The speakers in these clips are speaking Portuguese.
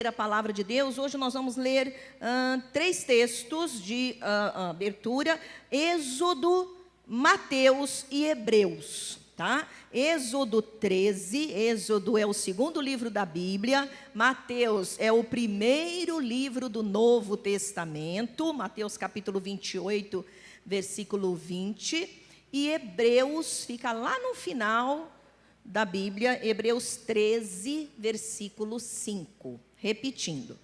A palavra de Deus. Hoje nós vamos ler 3 textos de abertura: Êxodo, Mateus e Hebreus, tá? Êxodo 13, Êxodo é o segundo livro da Bíblia, Mateus é o primeiro livro do Novo Testamento, Mateus capítulo 28, versículo 20, e Hebreus fica lá no final da Bíblia, Hebreus 13, versículo 5. Repetindo,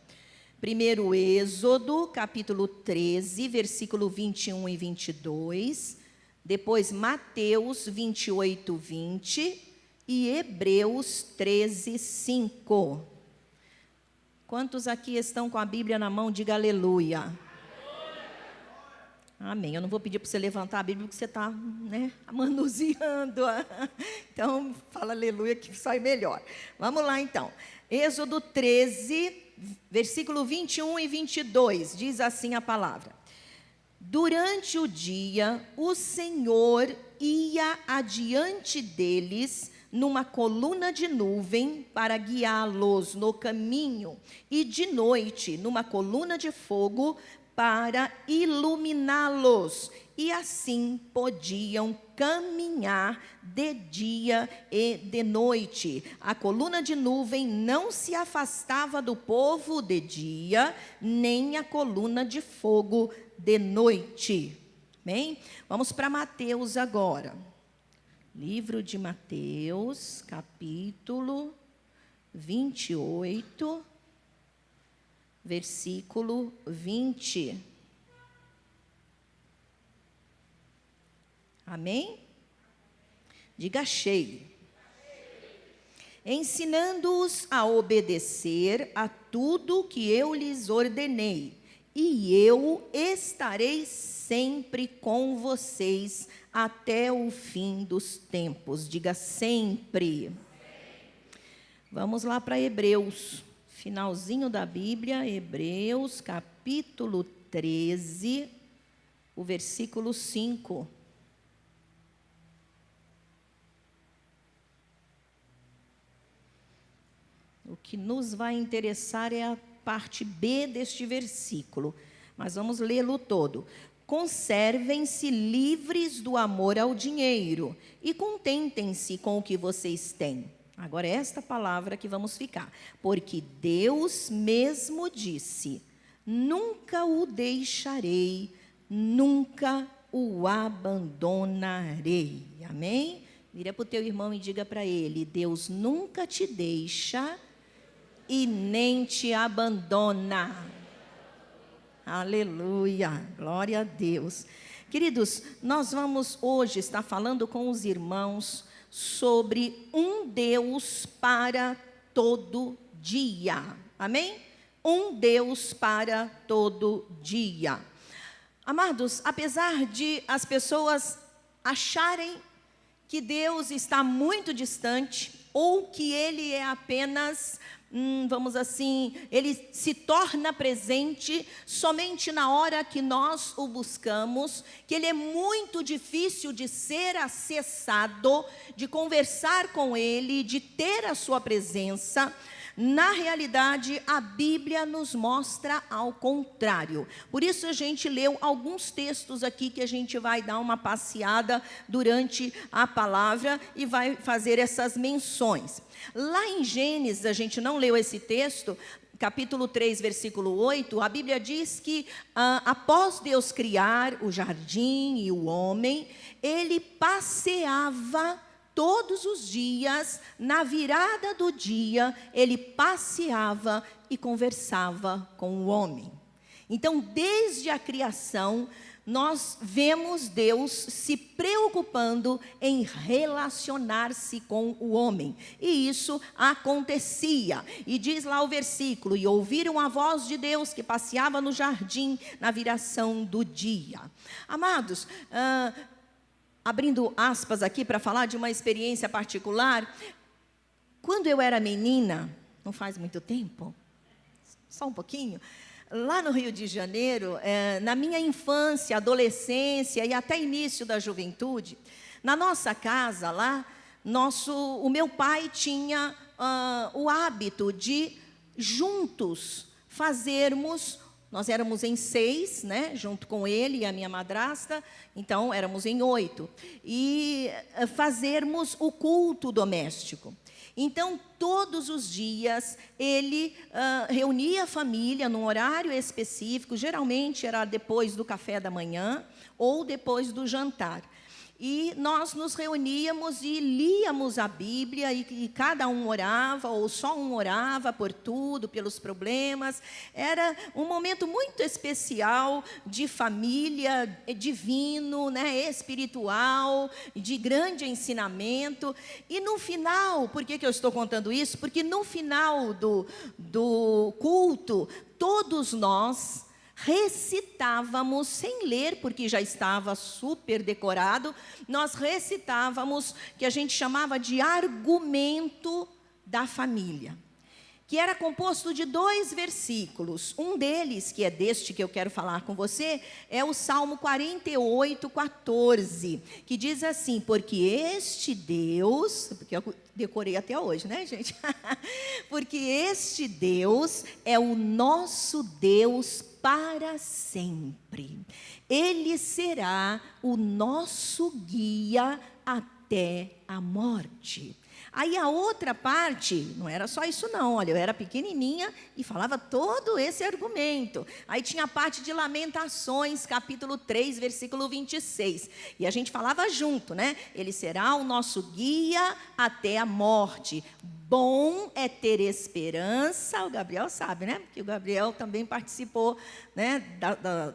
primeiro Êxodo, capítulo 13, versículo 21 e 22, depois Mateus 28, 20 e Hebreus 13, 5. Quantos aqui estão com a Bíblia na mão? Diga aleluia. Amém. Eu não vou pedir para você levantar a Bíblia, porque você está, manuseando. Então, fala aleluia que sai melhor. Vamos lá, então. Êxodo 13, versículo 21 e 22, diz assim a palavra: durante o dia, o Senhor ia adiante deles numa coluna de nuvem para guiá-los no caminho, e de noite, numa coluna de fogo para iluminá-los, e assim podiam caminhar de dia e de noite. A coluna de nuvem não se afastava do povo de dia, nem a coluna de fogo de noite. Bem, vamos para Mateus agora. Livro de Mateus, capítulo 28, versículo 20. Amém? Diga cheio. Ensinando-os a obedecer a tudo que eu lhes ordenei, e eu estarei sempre com vocês até o fim dos tempos. Diga sempre. Vamos lá para Hebreus, finalzinho da Bíblia, Hebreus, capítulo 13, o versículo 5. O que nos vai interessar é a parte B deste versículo, mas vamos lê-lo todo. Conservem-se livres do amor ao dinheiro e contentem-se com o que vocês têm. Agora é esta palavra que vamos ficar. Porque Deus mesmo disse: nunca o deixarei, nunca o abandonarei. Amém? Vira para o teu irmão e diga para ele: Deus nunca te deixa e nem te abandona. Aleluia, glória a Deus. Queridos, nós vamos hoje estar falando com os irmãos sobre um Deus para todo dia. Amém? Um Deus para todo dia. Amados, apesar de as pessoas acharem que Deus está muito distante, ou que Ele é apenas, vamos assim, Ele se torna presente somente na hora que nós o buscamos, que Ele é muito difícil de ser acessado, de conversar com Ele, de ter a sua presença. Na realidade, a Bíblia nos mostra ao contrário. Por isso a gente leu alguns textos aqui que a gente vai dar uma passeada durante a palavra e vai fazer essas menções. Lá em Gênesis, a gente não leu esse texto, capítulo 3, versículo 8, a Bíblia diz que após Deus criar o jardim e o homem, Ele passeava todos os dias, na virada do dia, Ele passeava e conversava com o homem. Então, desde a criação, nós vemos Deus se preocupando em relacionar-se com o homem. E isso acontecia. E diz lá o versículo: e ouviram a voz de Deus que passeava no jardim na viração do dia. Amados, abrindo aspas aqui para falar de uma experiência particular, quando eu era menina, não faz muito tempo, só um pouquinho, lá no Rio de Janeiro, na minha infância, adolescência e até início da juventude, na nossa casa lá, o meu pai tinha o hábito de juntos fazermos. Nós éramos em 6, né, junto com ele e a minha madrasta, então éramos em 8. E fazermos o culto doméstico. Então, todos os dias, ele reunia a família num horário específico, geralmente era depois do café da manhã ou depois do jantar. E nós nos reuníamos e líamos a Bíblia, e cada um orava, ou só um orava por tudo, pelos problemas. Era um momento muito especial de família, divino, né, espiritual, de grande ensinamento. E no final, por que eu estou contando isso? Porque no final do culto, todos nós recitávamos, sem ler, porque já estava super decorado, nós recitávamos, que a gente chamava de argumento da família, que era composto de 2 versículos. Um deles, que é deste que eu quero falar com você, é o Salmo 48:14, que diz assim: porque este Deus, porque eu decorei até hoje, né, gente? Porque este Deus é o nosso Deus para sempre. Ele será o nosso guia até a morte. Aí a outra parte, não era só isso não, olha, eu era pequenininha e falava todo esse argumento. Aí tinha a parte de Lamentações, capítulo 3, versículo 26. E a gente falava junto, né? Ele será o nosso guia até a morte. Bom é ter esperança, o Gabriel sabe, né? Porque o Gabriel também participou, né,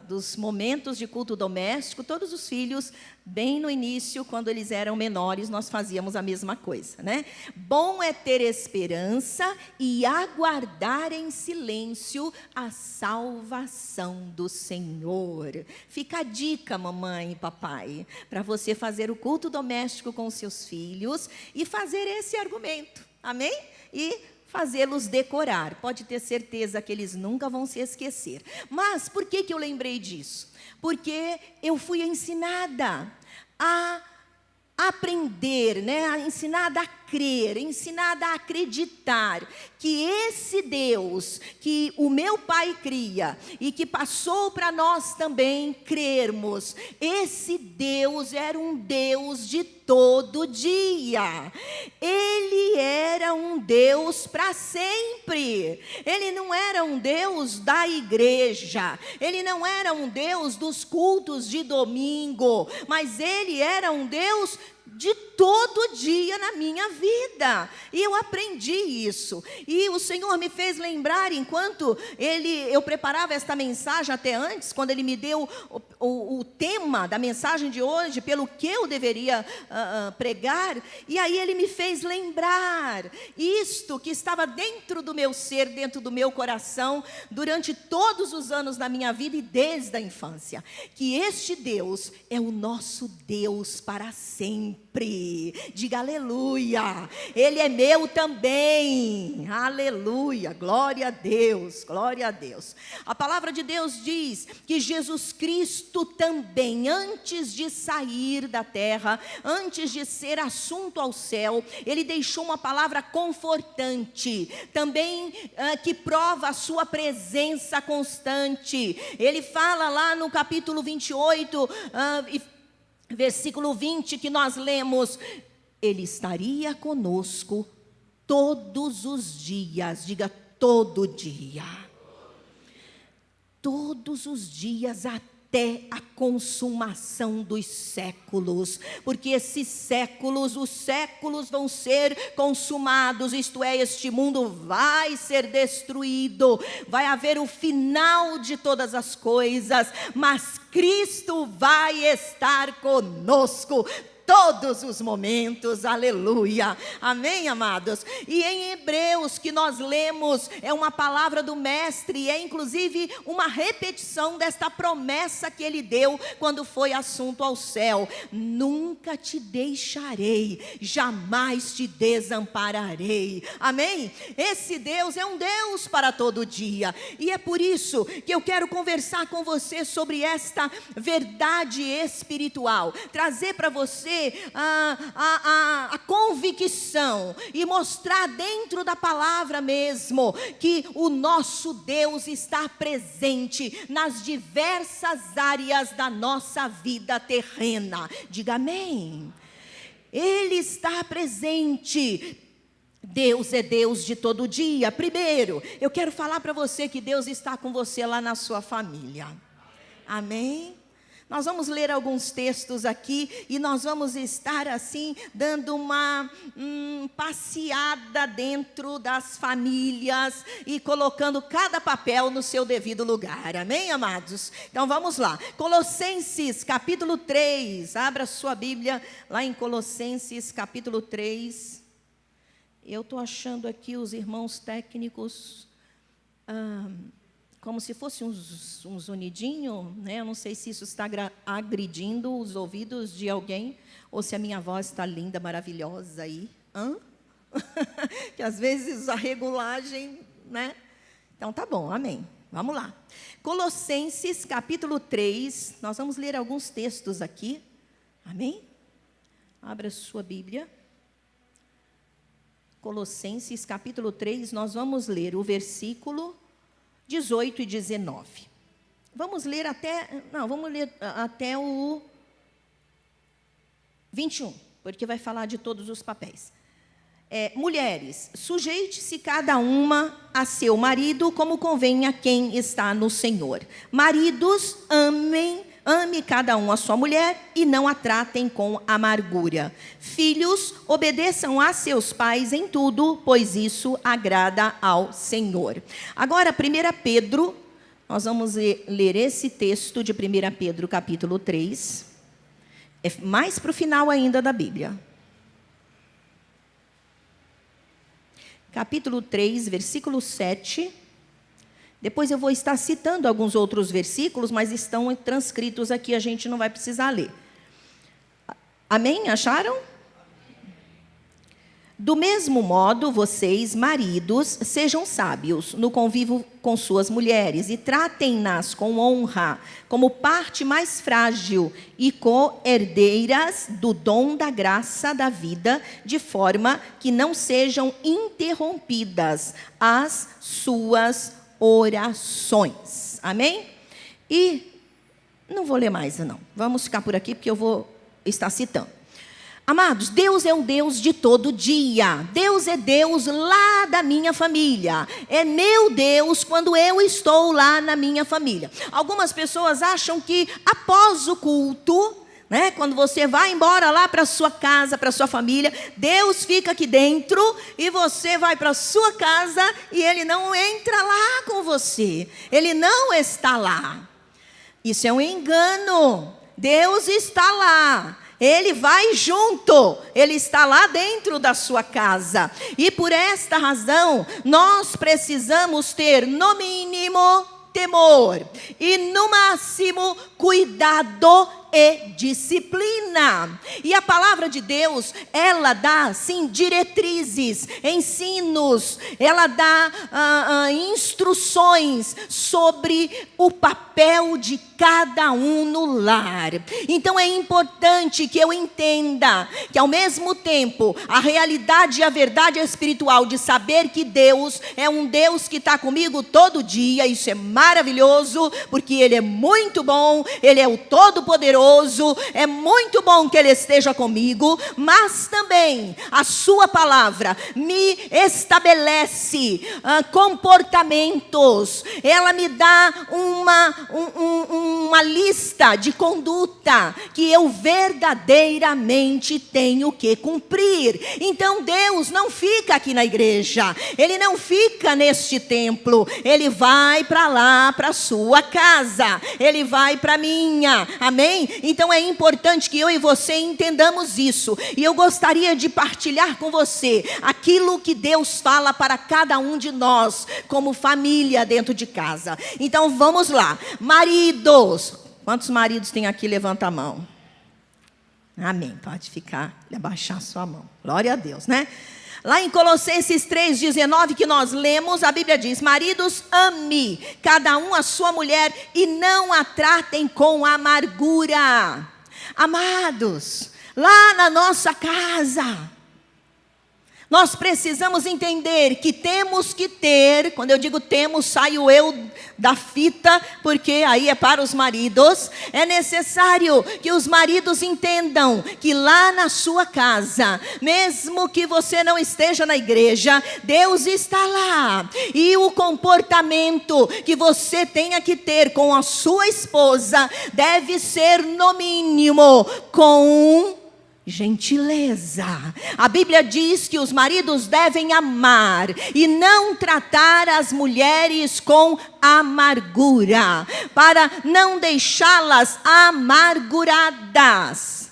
dos momentos de culto doméstico. Todos os filhos, bem no início, quando eles eram menores, nós fazíamos a mesma coisa, né? Bom é ter esperança e aguardar em silêncio a salvação do Senhor. Fica a dica, mamãe e papai, para você fazer o culto doméstico com os seus filhos e fazer esse argumento. Amém? E fazê-los decorar. Pode ter certeza que eles nunca vão se esquecer. Mas por que eu lembrei disso? Porque eu fui ensinada a aprender, né? Ensinada a crer, ensinada a acreditar que esse Deus que o meu pai cria e que passou para nós também crermos, esse Deus era um Deus de todo dia. Ele era um Deus para sempre. Ele não era um Deus da igreja, ele não era um Deus dos cultos de domingo, mas ele era um Deus de todo dia na minha vida. E eu aprendi isso. E o Senhor me fez lembrar, enquanto eu preparava esta mensagem até antes, quando Ele me deu o tema da mensagem de hoje, pelo que eu deveria pregar, e aí Ele me fez lembrar isto que estava dentro do meu ser, dentro do meu coração, durante todos os anos da minha vida e desde a infância, que este Deus é o nosso Deus para sempre. Diga aleluia. Ele é meu também. Aleluia. Glória a Deus. Glória a Deus. A palavra de Deus diz que Jesus Cristo também, antes de sair da terra, antes de ser assunto ao céu, ele deixou uma palavra confortante, também que prova a sua presença constante. Ele fala lá no capítulo 28, versículo 20, que nós lemos: Ele estaria conosco todos os dias. Diga, todo dia. Todos os dias até a consumação dos séculos. Porque esses séculos, os séculos vão ser consumados. Isto é, este mundo vai ser destruído. Vai haver o final de todas as coisas. Mas Cristo vai estar conosco todos os momentos, aleluia, amém, amados? E em Hebreus, que nós lemos, é uma palavra do mestre, é inclusive uma repetição desta promessa que ele deu quando foi assunto ao céu: nunca te deixarei, jamais te desampararei, amém? Esse Deus é um Deus para todo dia, e é por isso que eu quero conversar com você sobre esta verdade espiritual, trazer para você ter a convicção e mostrar dentro da palavra mesmo que o nosso Deus está presente nas diversas áreas da nossa vida terrena. Diga amém. Ele está presente. Deus é Deus de todo dia. Primeiro, eu quero falar para você que Deus está com você lá na sua família. Amém? Nós vamos ler alguns textos aqui e nós vamos estar assim, dando uma passeada dentro das famílias e colocando cada papel no seu devido lugar. Amém, amados? Então vamos lá. Colossenses capítulo 3. Abra sua Bíblia lá em Colossenses capítulo 3. Eu estou achando aqui os irmãos técnicos como se fosse uns unidinho, né? Eu não sei se isso está agredindo os ouvidos de alguém, ou se a minha voz está linda, maravilhosa aí. Que às vezes a regulagem, né? Então tá bom, amém. Vamos lá. Colossenses capítulo 3, nós vamos ler alguns textos aqui. Amém? Abra sua Bíblia. Colossenses capítulo 3, nós vamos ler o versículo 18 e 19. Vamos ler até o 21, porque vai falar de todos os papéis. Mulheres, sujeite-se cada uma a seu marido, como convém a quem está no Senhor. Maridos, ame cada um a sua mulher e não a tratem com amargura. Filhos, obedeçam a seus pais em tudo, pois isso agrada ao Senhor. Agora, 1 Pedro, nós vamos ler esse texto de 1 Pedro, capítulo 3. É mais para o final ainda da Bíblia. Capítulo 3, versículo 7. Depois eu vou estar citando alguns outros versículos, mas estão transcritos aqui, a gente não vai precisar ler. Amém? Acharam? Do mesmo modo, vocês, maridos, sejam sábios no convívio com suas mulheres e tratem-nas com honra, como parte mais frágil e co-herdeiras do dom da graça da vida, de forma que não sejam interrompidas as suas orações. Amém? E não vou ler mais, não. Vamos ficar por aqui, porque eu vou estar citando. Amados, Deus é um Deus de todo dia. Deus é Deus lá da minha família. É meu Deus quando eu estou lá na minha família. Algumas pessoas acham que após o culto, né, quando você vai embora lá para sua casa, para sua família, Deus fica aqui dentro e você vai para sua casa e Ele não entra lá com você. Ele não está lá. Isso é um engano. Deus está lá. Ele vai junto, Ele está lá dentro da sua casa. E por esta razão, nós precisamos ter, no mínimo, temor. E no máximo, cuidado e disciplina. E a palavra de Deus, ela dá, sim, diretrizes, ensinos, ela dá instruções sobre o papel de cada um no lar. Então é importante que eu entenda que ao mesmo tempo, a realidade e a verdade espiritual de saber que Deus é um Deus que está comigo todo dia, isso é maravilhoso, porque Ele é muito bom, Ele é o Todo-Poderoso, é muito bom que Ele esteja comigo, mas também a sua palavra me estabelece comportamentos, ela me dá uma lista de conduta que eu verdadeiramente tenho que cumprir. Então Deus não fica aqui na igreja, Ele não fica neste templo, Ele vai para lá, para a sua casa, Ele vai para a minha, amém? Então é importante que eu e você entendamos isso, e eu gostaria de partilhar com você aquilo que Deus fala para cada um de nós, como família dentro de casa. Então vamos lá, maridos, quantos maridos tem aqui? Levanta a mão. Amém, pode ficar, abaixar sua mão, glória a Deus, né? Lá em Colossenses 3,19 que nós lemos, a Bíblia diz: maridos, ame cada um a sua mulher e não a tratem com amargura. Amados, lá na nossa casa. Nós precisamos entender que temos que ter, quando eu digo temos, saio eu da fita, porque aí é para os maridos. É necessário que os maridos entendam que lá na sua casa, mesmo que você não esteja na igreja, Deus está lá. E o comportamento que você tenha que ter com a sua esposa deve ser, no mínimo, com gentileza. A Bíblia diz que os maridos devem amar e não tratar as mulheres com amargura, para não deixá-las amarguradas.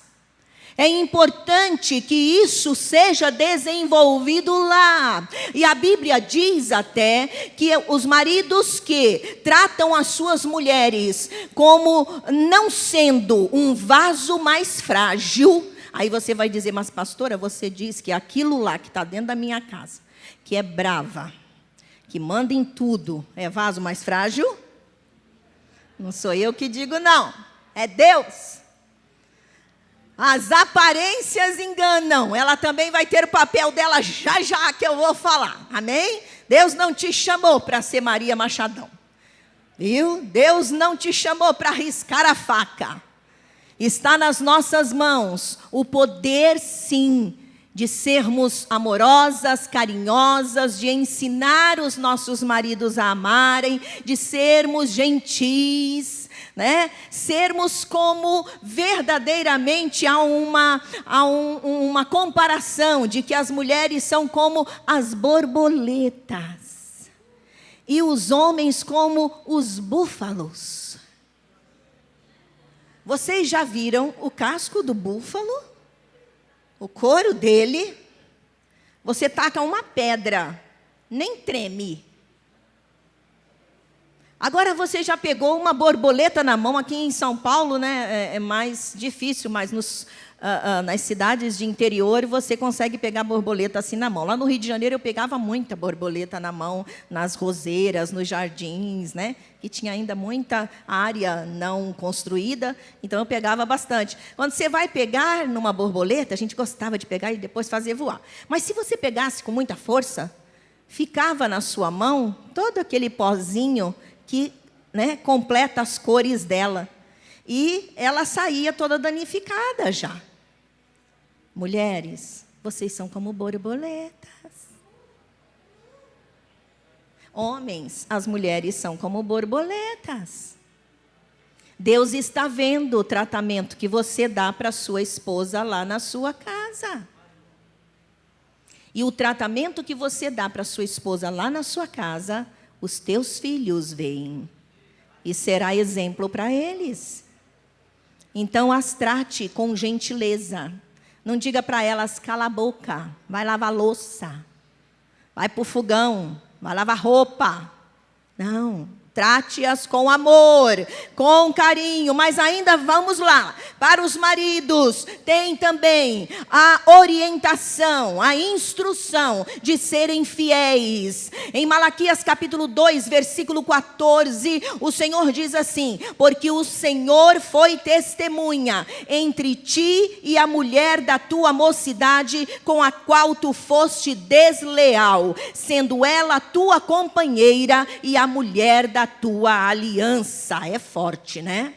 É importante que isso seja desenvolvido lá. E a Bíblia diz até que os maridos que tratam as suas mulheres como não sendo um vaso mais frágil. Aí você vai dizer, mas pastora, você diz que aquilo lá que está dentro da minha casa, que é brava, que manda em tudo, é vaso mais frágil? Não sou eu que digo, não. É Deus. As aparências enganam. Ela também vai ter o papel dela já já que eu vou falar. Amém? Deus não te chamou para ser Maria Machadão. Viu? Deus não te chamou para riscar a faca. Está nas nossas mãos o poder, sim, de sermos amorosas, carinhosas, de ensinar os nossos maridos a amarem, de sermos gentis, né? Sermos como verdadeiramente há uma comparação de que as mulheres são como as borboletas e os homens como os búfalos. Vocês já viram o casco do búfalo? O couro dele? Você taca uma pedra, nem treme. Agora você já pegou uma borboleta na mão? Aqui em São Paulo, né, é mais difícil, mas nas cidades de interior você consegue pegar borboleta assim na mão. Lá no Rio de Janeiro eu pegava muita borboleta na mão, nas roseiras, nos jardins, né? Que tinha ainda muita área não construída, então eu pegava bastante. Quando você vai pegar numa borboleta, a gente gostava de pegar e depois fazer voar. Mas se você pegasse com muita força, ficava na sua mão todo aquele pozinho que, né, completa as cores dela. E ela saía toda danificada já. Mulheres, vocês são como borboletas. Homens, as mulheres são como borboletas. Deus está vendo o tratamento que você dá para sua esposa lá na sua casa. E o tratamento que você dá para sua esposa lá na sua casa, os teus filhos veem. E será exemplo para eles. Então, as trate com gentileza. Não diga para elas, cala a boca, vai lavar louça, vai para o fogão, vai lavar roupa. Não, trate-as com amor, com carinho. Mas ainda vamos lá, para os maridos, tem também a orientação, a instrução de serem fiéis. Em Malaquias capítulo 2, versículo 14, o Senhor diz assim: porque o Senhor foi testemunha entre ti e a mulher da tua mocidade, com a qual tu foste desleal, sendo ela tua companheira e a mulher da tua aliança. É forte, né?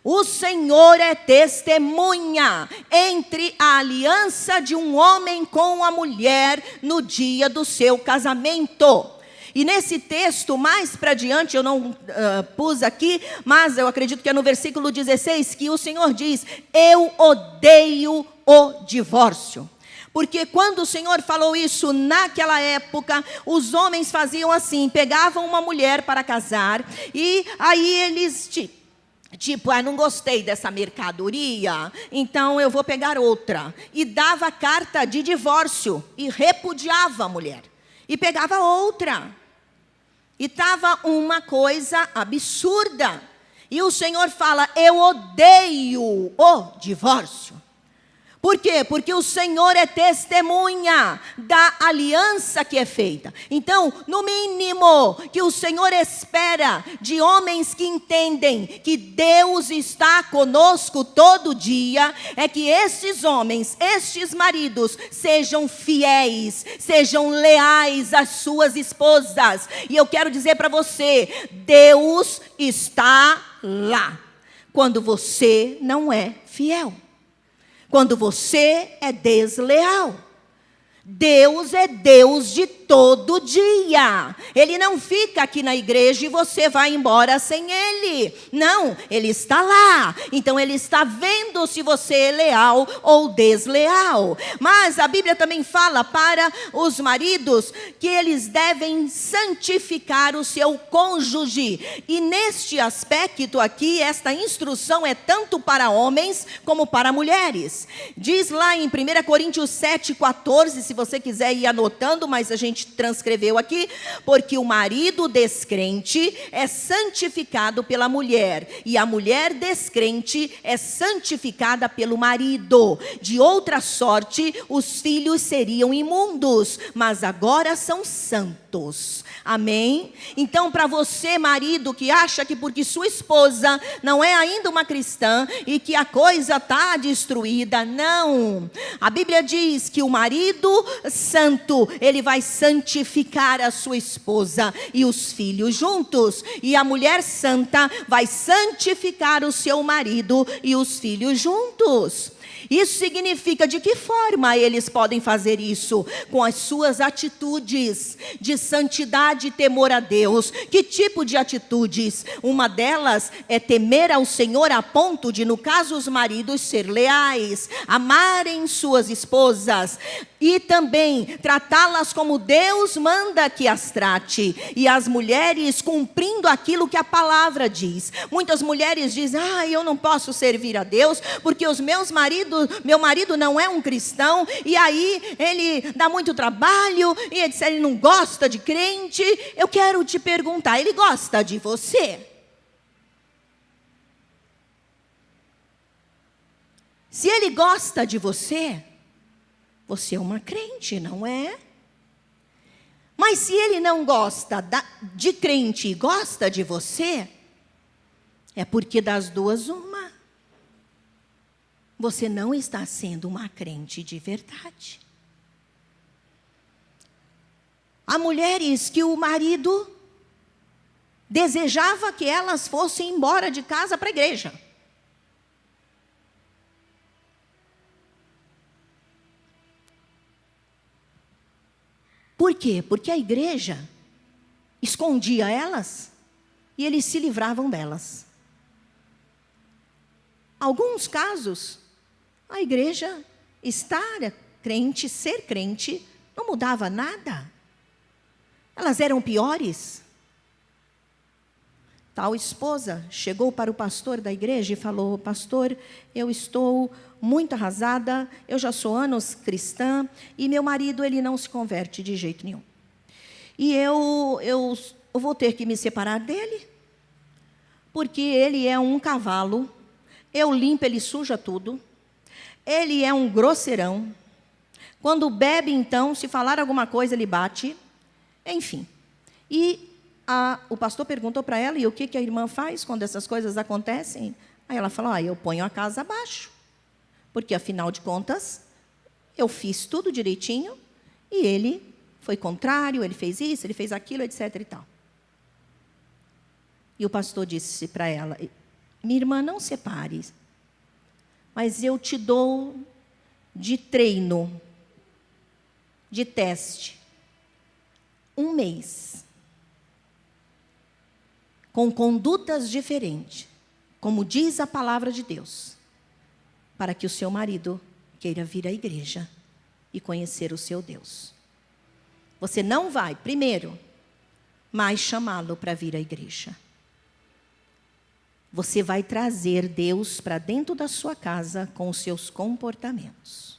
O Senhor é testemunha entre a aliança de um homem com a mulher no dia do seu casamento. E nesse texto, mais para diante, eu não pus aqui, mas eu acredito que é no versículo 16, que o Senhor diz: eu odeio o divórcio. Porque quando o Senhor falou isso naquela época, os homens faziam assim, pegavam uma mulher para casar, e aí eles, não gostei dessa mercadoria, então eu vou pegar outra. E dava carta de divórcio, e repudiava a mulher, e pegava outra. E estava uma coisa absurda. E o Senhor fala: eu odeio o divórcio. Por quê? Porque o Senhor é testemunha da aliança que é feita. Então, no mínimo, que o Senhor espera de homens que entendem que Deus está conosco todo dia, é que estes homens, estes maridos, sejam fiéis, sejam leais às suas esposas. E eu quero dizer para você, Deus está lá, quando você não é fiel. Quando você é desleal. Deus é Deus de todo dia. Ele não fica aqui na igreja e você vai embora sem Ele. Não, Ele está lá. Então Ele está vendo se você é leal ou desleal. Mas a Bíblia também fala para os maridos que eles devem santificar o seu cônjuge. E neste aspecto aqui, esta instrução é tanto para homens como para mulheres. Diz lá em 1 Coríntios 7,14, se você quiser ir anotando, mas a gente transcreveu aqui, porque o marido descrente é santificado pela mulher, e a mulher descrente é santificada pelo marido. De outra sorte, os filhos seriam imundos, mas agora são santos. Amém? Então, para você, marido, que acha que porque sua esposa não é ainda uma cristã e que a coisa está destruída, não. A Bíblia diz que o marido santo, ele vai santificar a sua esposa e os filhos juntos. E a mulher santa vai santificar o seu marido e os filhos juntos. Isso significa de que forma eles podem fazer isso? Com as suas atitudes de santidade e temor a Deus. Que tipo de atitudes? Uma delas é temer ao Senhor a ponto de, no caso, os maridos ser leais, amarem suas esposas e também tratá-las como Deus manda que as trate. E as mulheres cumprindo aquilo que a palavra diz. Muitas mulheres dizem, eu não posso servir a Deus porque meu marido não é um cristão, e aí ele dá muito trabalho, e ele não gosta de crente. Eu quero te perguntar, ele gosta de você? Se ele gosta de você, você é uma crente, não é? Mas se ele não gosta de crente e gosta de você, é porque das duas uma. Você não está sendo uma crente de verdade. Há mulheres que o marido desejava que elas fossem embora de casa para a igreja. Por quê? Porque a igreja escondia elas e eles se livravam delas. Alguns casos, a igreja estar crente, ser crente, não mudava nada. Elas eram piores. Tal esposa chegou para o pastor da igreja e falou, pastor, eu estou muito arrasada, eu já sou anos cristã, e meu marido ele não se converte de jeito nenhum. E eu vou ter que me separar dele, porque ele é um cavalo, eu limpo, ele suja tudo, ele é um grosseirão, quando bebe então, se falar alguma coisa ele bate, enfim. E o pastor perguntou para ela, e o que a irmã faz quando essas coisas acontecem? Aí ela falou, eu ponho a casa abaixo, porque afinal de contas, eu fiz tudo direitinho, e ele foi contrário, ele fez isso, ele fez aquilo, etc. e tal. E o pastor disse para ela, minha irmã, não separe, mas eu te dou de treino, de teste, 1 mês, com condutas diferentes, como diz a palavra de Deus, para que o seu marido queira vir à igreja e conhecer o seu Deus. Você não vai, primeiro, mais chamá-lo para vir à igreja. Você vai trazer Deus para dentro da sua casa com os seus comportamentos.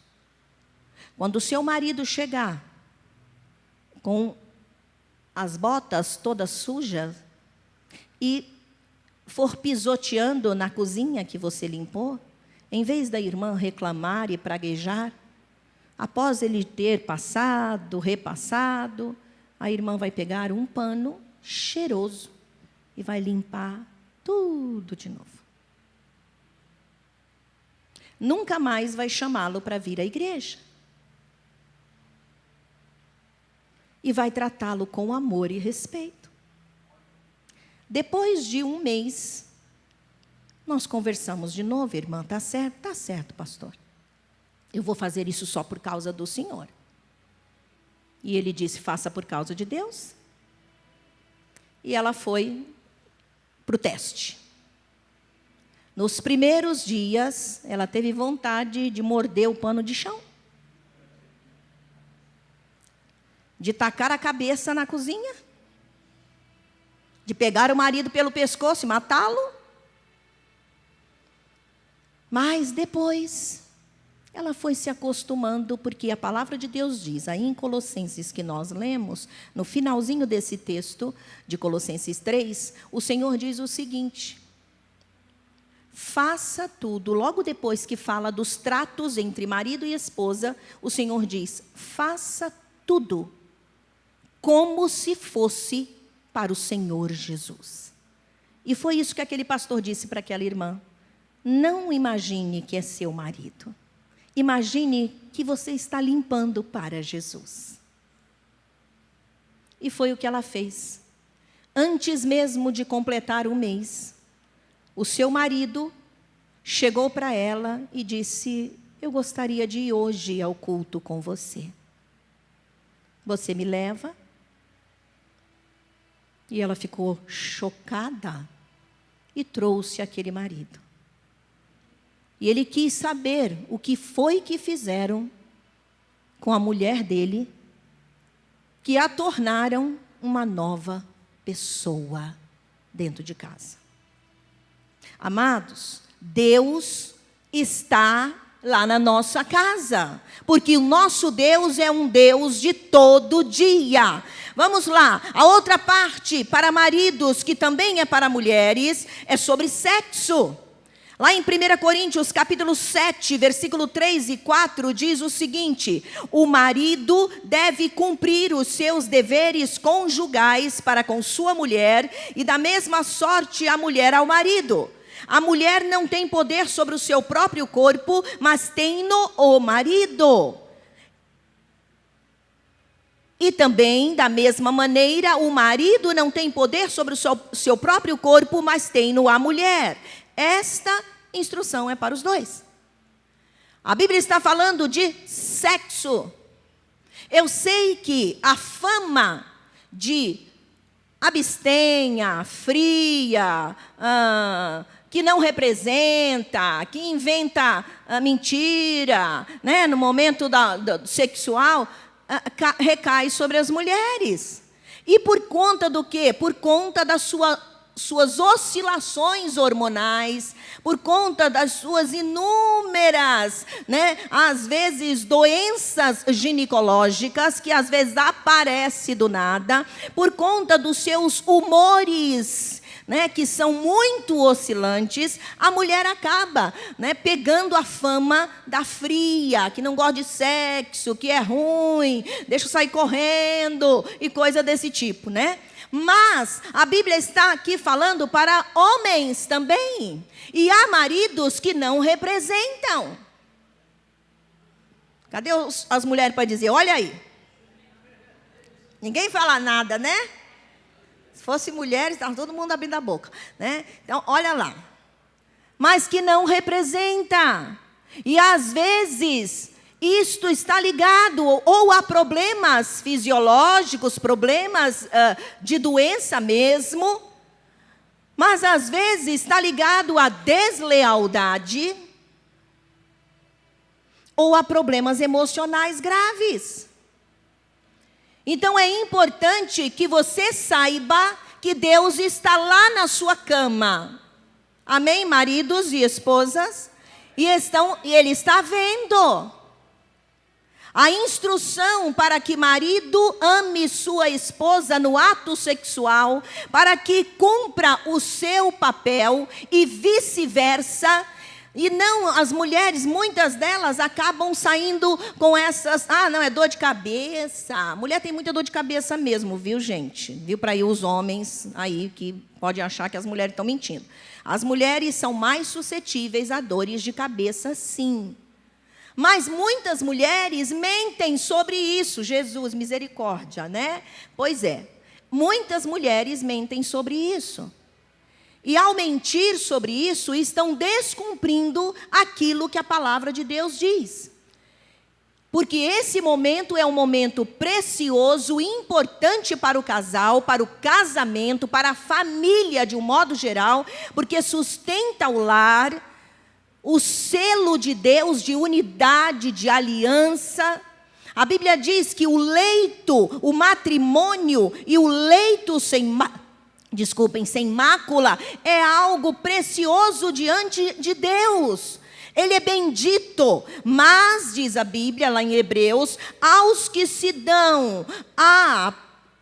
Quando o seu marido chegar com as botas todas sujas e for pisoteando na cozinha que você limpou, em vez da irmã reclamar e praguejar, após ele ter passado, repassado, a irmã vai pegar um pano cheiroso e vai limpar tudo de novo. Nunca mais vai chamá-lo para vir à igreja. E vai tratá-lo com amor e respeito. Depois de um mês, nós conversamos de novo, irmã, está certo, pastor. Eu vou fazer isso só por causa do Senhor. E ele disse, faça por causa de Deus. E ela foi para o teste. Nos primeiros dias, ela teve vontade de morder o pano de chão. De tacar a cabeça na cozinha. De pegar o marido pelo pescoço e matá-lo. Mas depois, ela foi se acostumando, porque a palavra de Deus diz, aí em Colossenses que nós lemos, no finalzinho desse texto, de Colossenses 3, o Senhor diz o seguinte: faça tudo, logo depois que fala dos tratos entre marido e esposa, o Senhor diz, faça tudo como se fosse para o Senhor Jesus. E foi isso que aquele pastor disse para aquela irmã. Não imagine que é seu marido. Imagine que você está limpando para Jesus. E foi o que ela fez. Antes mesmo de completar um mês, o seu marido chegou para ela e disse, eu gostaria de ir hoje ao culto com você. Você me leva? E ela ficou chocada e trouxe aquele marido. E ele quis saber o que foi que fizeram com a mulher dele, que a tornaram uma nova pessoa dentro de casa. Amados, Deus está lá na nossa casa, porque o nosso Deus é um Deus de todo dia. Vamos lá, a outra parte para maridos, que também é para mulheres, é sobre sexo. Lá em 1 Coríntios, capítulo 7, versículo 3 e 4, diz o seguinte: o marido deve cumprir os seus deveres conjugais para com sua mulher, e da mesma sorte a mulher ao marido. A mulher não tem poder sobre o seu próprio corpo, mas tem-no o marido. E também, da mesma maneira, o marido não tem poder sobre o seu próprio corpo, mas tem-no a mulher. Esta instrução é para os dois. A Bíblia está falando de sexo. Eu sei que a fama de abstenha, fria, que não representa, que inventa mentira, né, no momento sexual, recai sobre as mulheres. E por conta do quê? Por conta das suas oscilações hormonais, por conta das suas inúmeras, né, às vezes, doenças ginecológicas, que às vezes aparecem do nada, por conta dos seus humores, né, que são muito oscilantes, a mulher acaba, né, pegando a fama da fria, que não gosta de sexo, que é ruim, deixa eu sair correndo, e coisa desse tipo, né? Mas a Bíblia está aqui falando para homens também. E há maridos que não representam. Cadê as mulheres para dizer, olha aí? Ninguém fala nada, né? Se fosse mulheres, estava todo mundo abrindo a boca, né? Então, olha lá. Mas que não representa. E às vezes isto está ligado ou a problemas fisiológicos, problemas de doença mesmo, mas às vezes está ligado a deslealdade ou a problemas emocionais graves. Então é importante que você saiba que Deus está lá na sua cama. Amém, maridos e esposas? E Ele está vendo. A instrução para que marido ame sua esposa no ato sexual, para que cumpra o seu papel e vice-versa, E não, as mulheres, muitas delas acabam saindo com essas, não, é dor de cabeça. A mulher tem muita dor de cabeça mesmo, viu, gente? Viu, para aí os homens aí que podem achar que as mulheres estão mentindo. As mulheres são mais suscetíveis a dores de cabeça, sim. Mas muitas mulheres mentem sobre isso. Jesus, misericórdia, né? Pois é, muitas mulheres mentem sobre isso. E ao mentir sobre isso, estão descumprindo aquilo que a palavra de Deus diz. Porque esse momento é um momento precioso, importante para o casal, para o casamento, para a família de um modo geral, porque sustenta o lar, o selo de Deus de unidade, de aliança. A Bíblia diz que o leito, o matrimônio e o leito sem mácula, é algo precioso diante de Deus. Ele é bendito, mas, diz a Bíblia lá em Hebreus, aos que se dão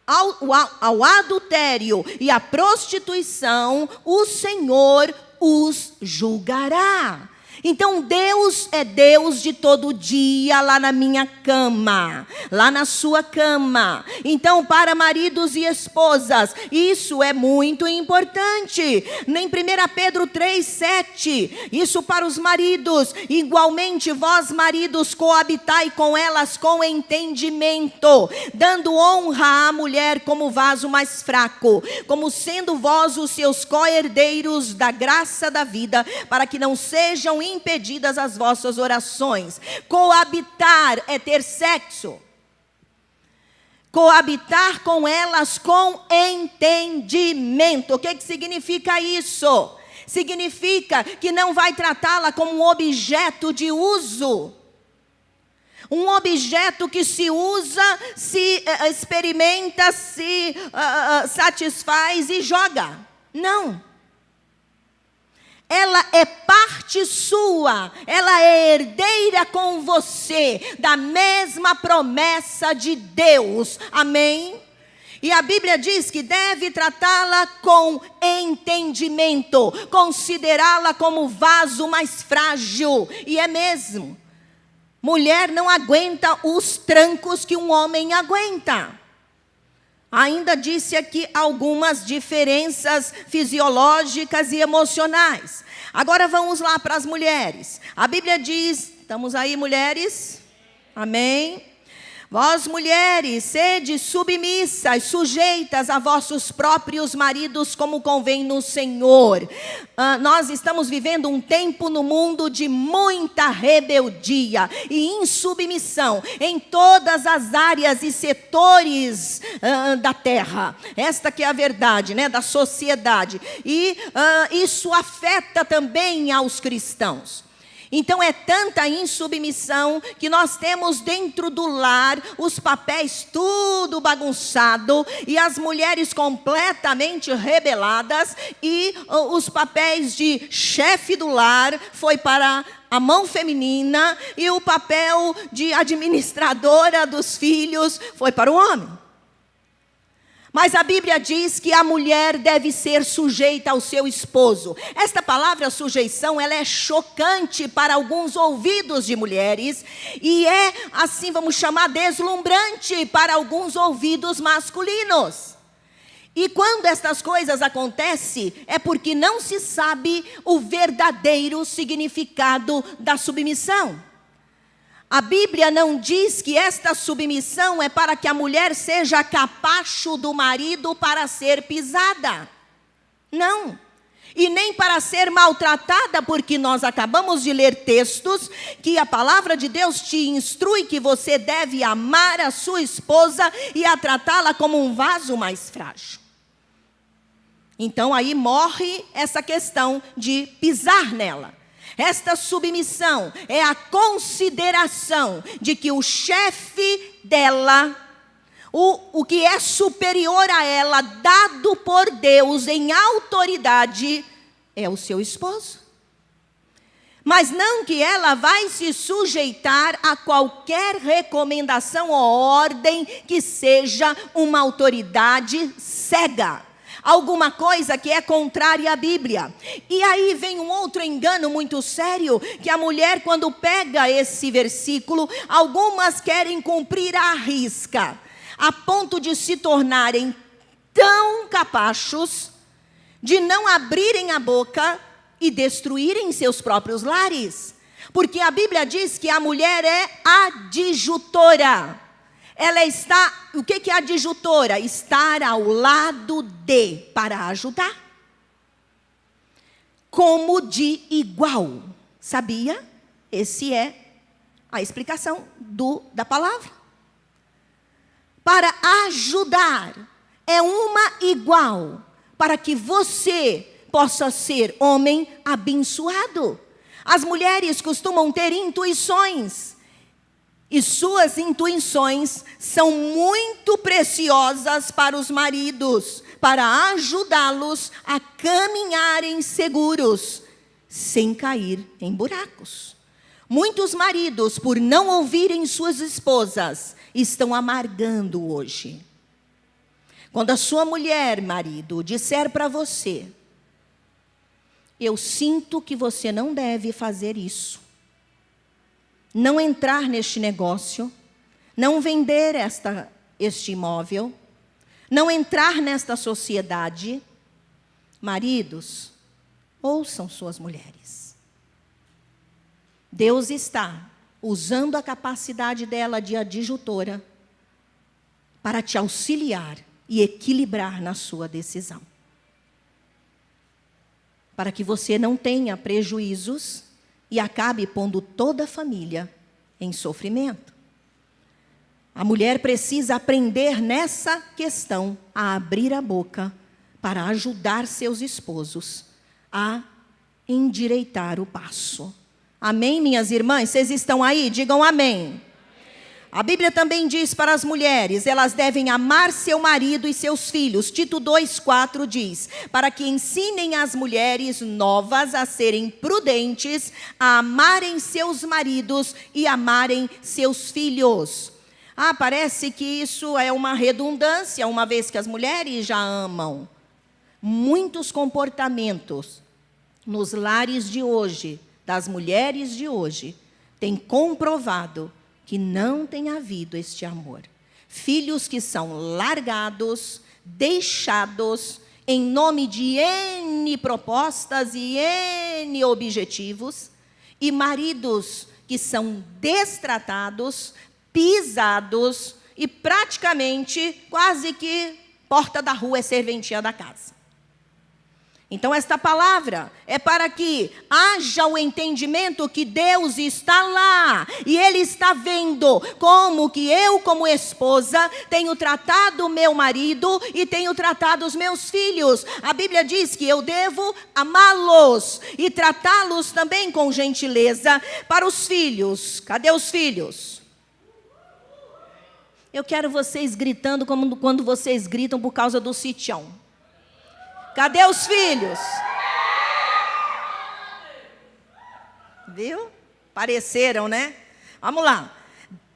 ao adultério e à prostituição, o Senhor os julgará. Então Deus é Deus de todo dia lá na minha cama, lá na sua cama. Então, para maridos e esposas, isso é muito importante. Em 1 Pedro 3,7, isso para os maridos: igualmente vós maridos coabitai com elas com entendimento, dando honra à mulher como vaso mais fraco, como sendo vós os seus co-herdeiros da graça da vida, para que não sejam impedidas as vossas orações. Coabitar é ter sexo. Coabitar com elas com entendimento. O que significa isso? Significa que não vai tratá-la como um objeto de uso. Um objeto que se usa, se experimenta, se satisfaz e joga. Não. Ela é parte sua, ela é herdeira com você da mesma promessa de Deus, amém? E a Bíblia diz que deve tratá-la com entendimento, considerá-la como vaso mais frágil, e é mesmo. Mulher não aguenta os trancos que um homem aguenta. Ainda disse aqui algumas diferenças fisiológicas e emocionais. Agora vamos lá para as mulheres. A Bíblia diz, estamos aí, mulheres? Amém? Vós, mulheres, sede submissas, sujeitas a vossos próprios maridos, como convém no Senhor. Nós estamos vivendo um tempo no mundo de muita rebeldia e insubmissão em todas as áreas e setores da terra. Esta que é a verdade, né, da sociedade. E isso afeta também aos cristãos. Então é tanta insubmissão que nós temos dentro do lar os papéis tudo bagunçado e as mulheres completamente rebeladas, e os papéis de chefe do lar foi para a mão feminina e o papel de administradora dos filhos foi para o homem. Mas a Bíblia diz que a mulher deve ser sujeita ao seu esposo. Esta palavra sujeição, ela é chocante para alguns ouvidos de mulheres e é, assim vamos chamar, deslumbrante para alguns ouvidos masculinos. E quando estas coisas acontecem, é porque não se sabe o verdadeiro significado da submissão. A Bíblia não diz que esta submissão é para que a mulher seja capacho do marido para ser pisada. Não. E nem para ser maltratada, porque nós acabamos de ler textos que a palavra de Deus te instrui que você deve amar a sua esposa e a tratá-la como um vaso mais frágil. Então aí morre essa questão de pisar nela. Esta submissão é a consideração de que o chefe dela, o que é superior a ela, dado por Deus em autoridade, é o seu esposo. Mas não que ela vai se sujeitar a qualquer recomendação ou ordem que seja uma autoridade cega. alguma coisa que é contrária à Bíblia. E aí vem um outro engano muito sério, que a mulher, quando pega esse versículo, algumas querem cumprir à risca, a ponto de se tornarem tão capachos de não abrirem a boca e destruírem seus próprios lares. Porque a Bíblia diz que a mulher é adjutora. Ela está, o que é adjutora? Estar ao lado de, para ajudar. Como de igual. Sabia? Essa é a explicação da palavra. Para ajudar. É uma igual. Para que você possa ser homem abençoado. As mulheres costumam ter intuições. E suas intuições são muito preciosas para os maridos, para ajudá-los a caminharem seguros, sem cair em buracos. Muitos maridos, por não ouvirem suas esposas, estão amargando hoje. Quando a sua mulher, marido, disser para você: eu sinto que você não deve fazer isso, não entrar neste negócio, não vender este imóvel, não entrar nesta sociedade. Maridos, ouçam suas mulheres. Deus está usando a capacidade dela de adjutora para te auxiliar e equilibrar na sua decisão. Para que você não tenha prejuízos e acabe pondo toda a família em sofrimento. A mulher precisa aprender nessa questão a abrir a boca para ajudar seus esposos a endireitar o passo. Amém, minhas irmãs? Vocês estão aí? Digam amém. A Bíblia também diz para as mulheres, elas devem amar seu marido e seus filhos. Tito 2,4 diz, para que ensinem as mulheres novas a serem prudentes, a amarem seus maridos e amarem seus filhos. Parece que isso é uma redundância, uma vez que as mulheres já amam. Muitos comportamentos nos lares de hoje, das mulheres de hoje, têm comprovado que não tem havido este amor. Filhos que são largados, deixados, em nome de N propostas e N objetivos, e maridos que são destratados, pisados, e praticamente, quase que, porta da rua é serventia da casa. Então, esta palavra é para que haja o entendimento que Deus está lá. E Ele está vendo como que eu, como esposa, tenho tratado o meu marido e tenho tratado os meus filhos. A Bíblia diz que eu devo amá-los e tratá-los também com gentileza. Para os filhos, cadê os filhos? Eu quero vocês gritando como quando vocês gritam por causa do sitião. Cadê os filhos? Viu? Pareceram, né? Vamos lá.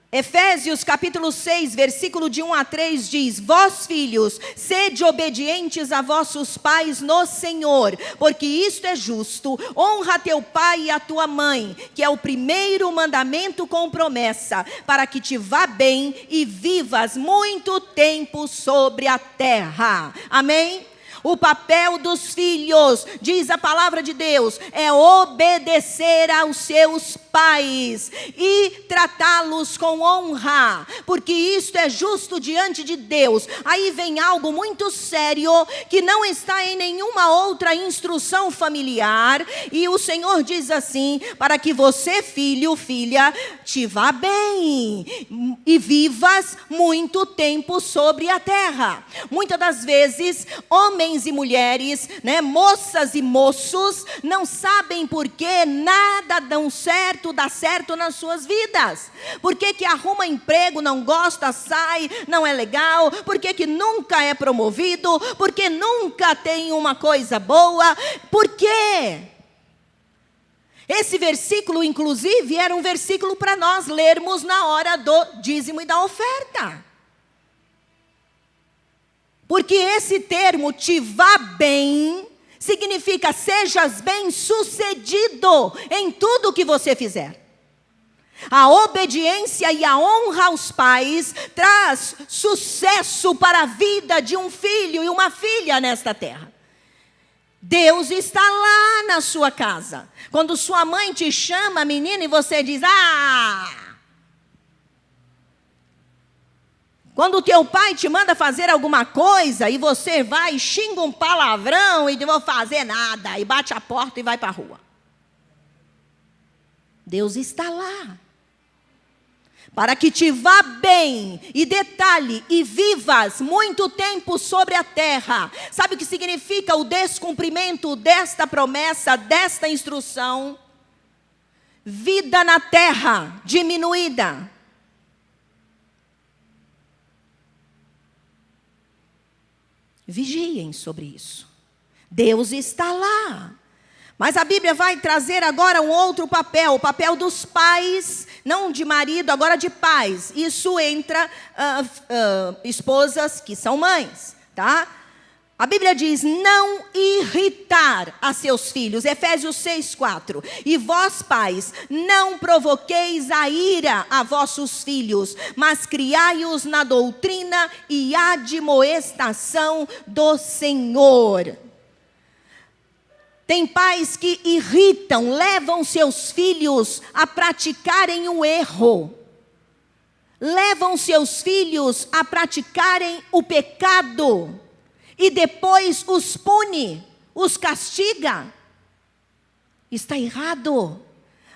Efésios capítulo 6, versículo de 1 a 3 diz: vós filhos, sede obedientes a vossos pais no Senhor, porque isto é justo. Honra teu pai e a tua mãe, que é o primeiro mandamento com promessa, para que te vá bem e vivas muito tempo sobre a terra. Amém? O papel dos filhos, diz a palavra de Deus, é obedecer aos seus pais e tratá-los com honra, porque isto é justo diante de Deus. Aí vem algo muito sério, que não está em nenhuma outra instrução familiar, e o Senhor diz assim: para que você, filho, filha, te vá bem e vivas muito tempo sobre a terra. Muitas das vezes, homens e mulheres, né, moças e moços, não sabem por que nada dá certo nas suas vidas. Por que arruma emprego, não gosta, sai, não é legal? Por que nunca é promovido? Por que nunca tem uma coisa boa? Por quê? Esse versículo, inclusive, era um versículo para nós lermos na hora do dízimo e da oferta. Porque esse termo, te vá bem, significa sejas bem-sucedido em tudo que você fizer. A obediência e a honra aos pais traz sucesso para a vida de um filho e uma filha nesta terra. Deus está lá na sua casa. Quando sua mãe te chama, menina, e você diz, Quando o teu pai te manda fazer alguma coisa e você vai e xinga um palavrão e não vou fazer nada, e bate a porta e vai para a rua. Deus está lá. Para que te vá bem, e detalhe, e vivas muito tempo sobre a terra. Sabe o que significa o descumprimento desta promessa, desta instrução? Vida na terra diminuída. Vigiem sobre isso. Deus está lá. Mas a Bíblia vai trazer agora um outro papel, o papel dos pais, não de marido, agora de pais. Isso entra esposas que são mães, tá? A Bíblia diz, não irritar a seus filhos, Efésios 6:4. E vós, pais, não provoqueis a ira a vossos filhos, mas criai-os na doutrina e admoestação do Senhor. Tem pais que irritam, levam seus filhos a praticarem o erro. Levam seus filhos a praticarem o pecado. E depois os pune, os castiga. Está errado.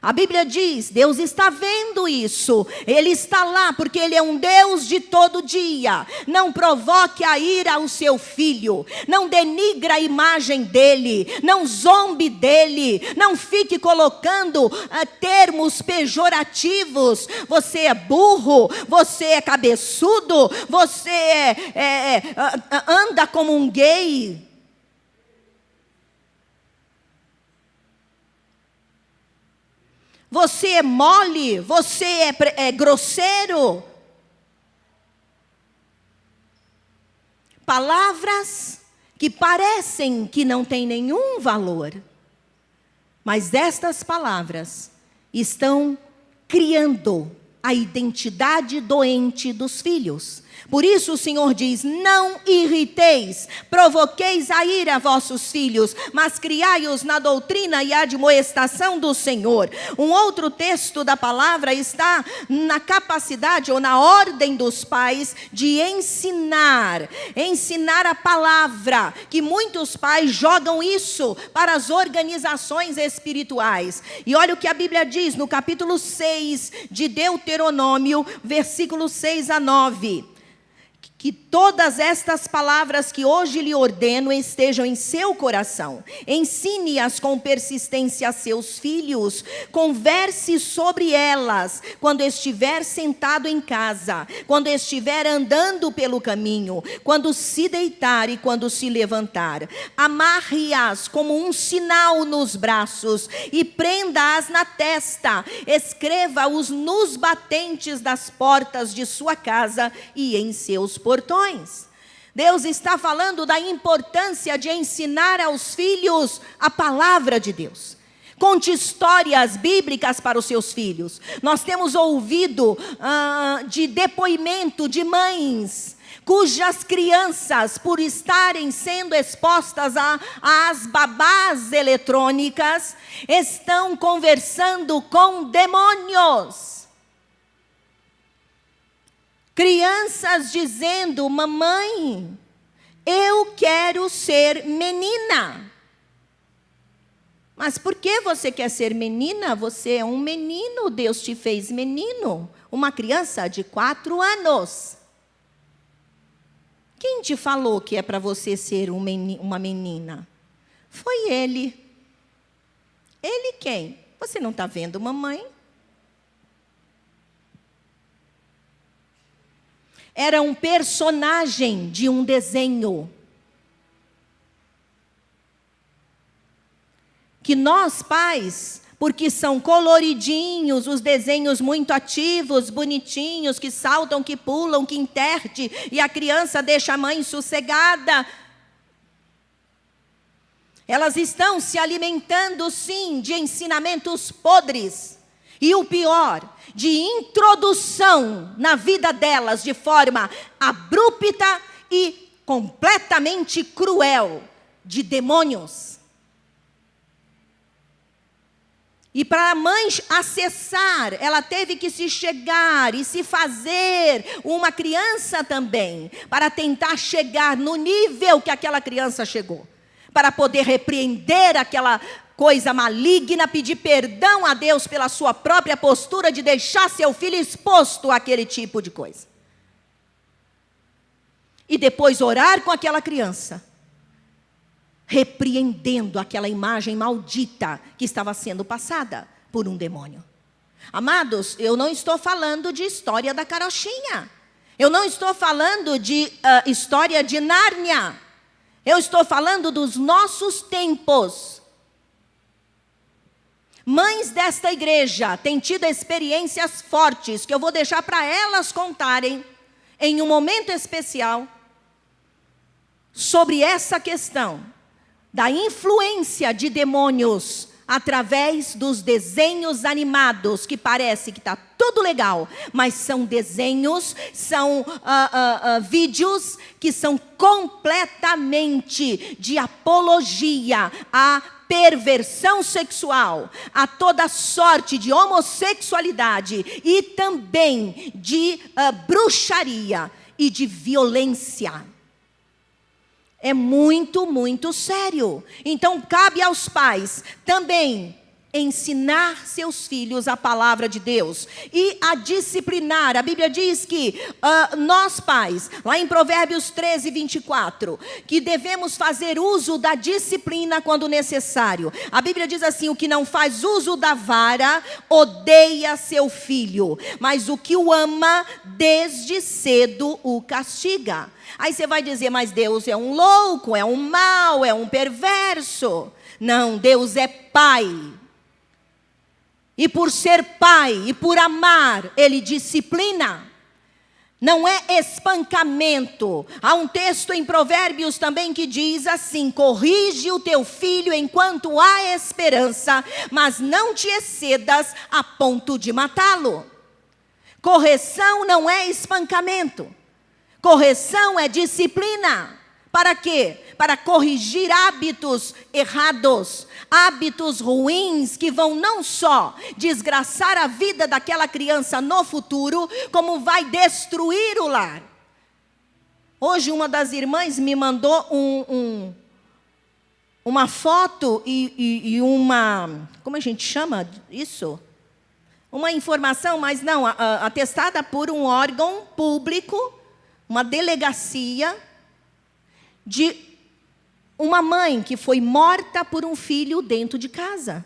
A Bíblia diz, Deus está vendo isso. Ele está lá porque Ele é um Deus de todo dia. Não provoque a ira ao seu filho. Não denigra a imagem dele. Não zombe dele. Não fique colocando termos pejorativos. Você é burro. Você é cabeçudo. Você anda como um gay. Você é mole, você é grosseiro. Palavras que parecem que não têm nenhum valor. Mas estas palavras estão criando a identidade doente dos filhos. Por isso o Senhor diz, não irriteis, provoqueis a ira a vossos filhos, mas criai-os na doutrina e admoestação do Senhor. Um outro texto da palavra está na capacidade ou na ordem dos pais de ensinar a palavra, que muitos pais jogam isso para as organizações espirituais. E olha o que a Bíblia diz no capítulo 6 de Deuteronômio, versículos 6-9. Que todas estas palavras que hoje lhe ordeno estejam em seu coração. Ensine-as com persistência a seus filhos. Converse sobre elas quando estiver sentado em casa, quando estiver andando pelo caminho, quando se deitar e quando se levantar. Amarre-as como um sinal nos braços e prenda-as na testa. Escreva-os nos batentes das portas de sua casa e em seus portões. Deus está falando da importância de ensinar aos filhos a palavra de Deus. Conte histórias bíblicas para os seus filhos. Nós temos ouvido de depoimento de mães cujas crianças, por estarem sendo expostas às babás eletrônicas, estão conversando com demônios. Crianças dizendo, mamãe, eu quero ser menina. Mas por que você quer ser menina? Você é um menino, Deus te fez menino. Uma criança de 4 anos. Quem te falou que é para você ser uma menina? Foi ele. Ele quem? Você não está vendo, mamãe? Era um personagem de um desenho. Que nós, pais, porque são coloridinhos, os desenhos muito ativos, bonitinhos, que saltam, que pulam, que interte, e a criança deixa a mãe sossegada. Elas estão se alimentando, sim, de ensinamentos podres. E o pior, de introdução na vida delas de forma abrupta e completamente cruel, de demônios. E para a mãe acessar, ela teve que se chegar e se fazer uma criança também, para tentar chegar no nível que aquela criança chegou, para poder repreender aquela coisa maligna, pedir perdão a Deus pela sua própria postura de deixar seu filho exposto àquele tipo de coisa. E depois orar com aquela criança, repreendendo aquela imagem maldita que estava sendo passada por um demônio. Amados, eu não estou falando de história da carochinha. Eu não estou falando de história de Nárnia. Eu estou falando dos nossos tempos. Mães desta igreja têm tido experiências fortes, que eu vou deixar para elas contarem, em um momento especial, sobre essa questão da influência de demônios através dos desenhos animados, que parece que está tudo legal, mas são desenhos, são vídeos que são completamente de apologia à perversão sexual, a toda sorte de homossexualidade e também de bruxaria e de violência. É muito, muito sério. Então, cabe aos pais também ensinar seus filhos a palavra de Deus e a disciplinar. A Bíblia diz que nós pais, lá em Provérbios 13, 24, que devemos fazer uso da disciplina quando necessário. A Bíblia diz assim: o que não faz uso da vara odeia seu filho, mas o que o ama desde cedo o castiga. Aí você vai dizer, mas Deus é um louco, é um mau, é um perverso. Não, Deus é pai. E por ser pai e por amar, Ele disciplina. Não é espancamento. Há um texto em Provérbios também que diz assim: corrige o teu filho enquanto há esperança, mas não te excedas a ponto de matá-lo. Correção não é espancamento. Correção é disciplina. Para quê? Para corrigir hábitos errados, hábitos ruins que vão não só desgraçar a vida daquela criança no futuro, como vai destruir o lar. Hoje uma das irmãs me mandou uma foto e uma, como a gente chama isso? Uma informação, mas não, atestada por um órgão público, uma delegacia, de uma mãe que foi morta por um filho dentro de casa.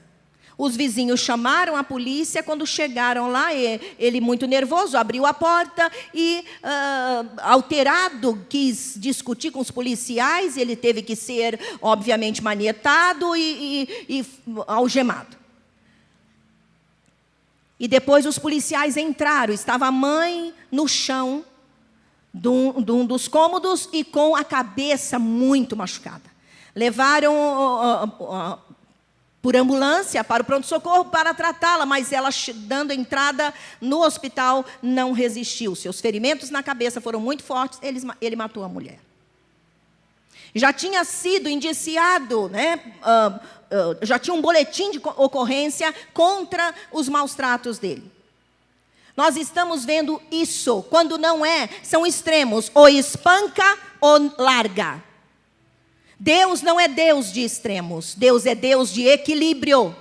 Os vizinhos chamaram a polícia. Quando chegaram lá, ele muito nervoso, abriu a porta e, alterado, quis discutir com os policiais. Ele teve que ser, obviamente, manietado e algemado. E depois os policiais entraram. Estava a mãe no chão de um dos cômodos e com a cabeça muito machucada. Levaram por ambulância para o pronto-socorro para tratá-la, mas ela, dando entrada no hospital, não resistiu. Seus ferimentos na cabeça foram muito fortes, ele matou a mulher. Já tinha sido indiciado, né? Já tinha um boletim de ocorrência contra os maus tratos dele. Nós estamos vendo isso, quando não é, são extremos, ou espanca ou larga. Deus não é Deus de extremos, Deus é Deus de equilíbrio,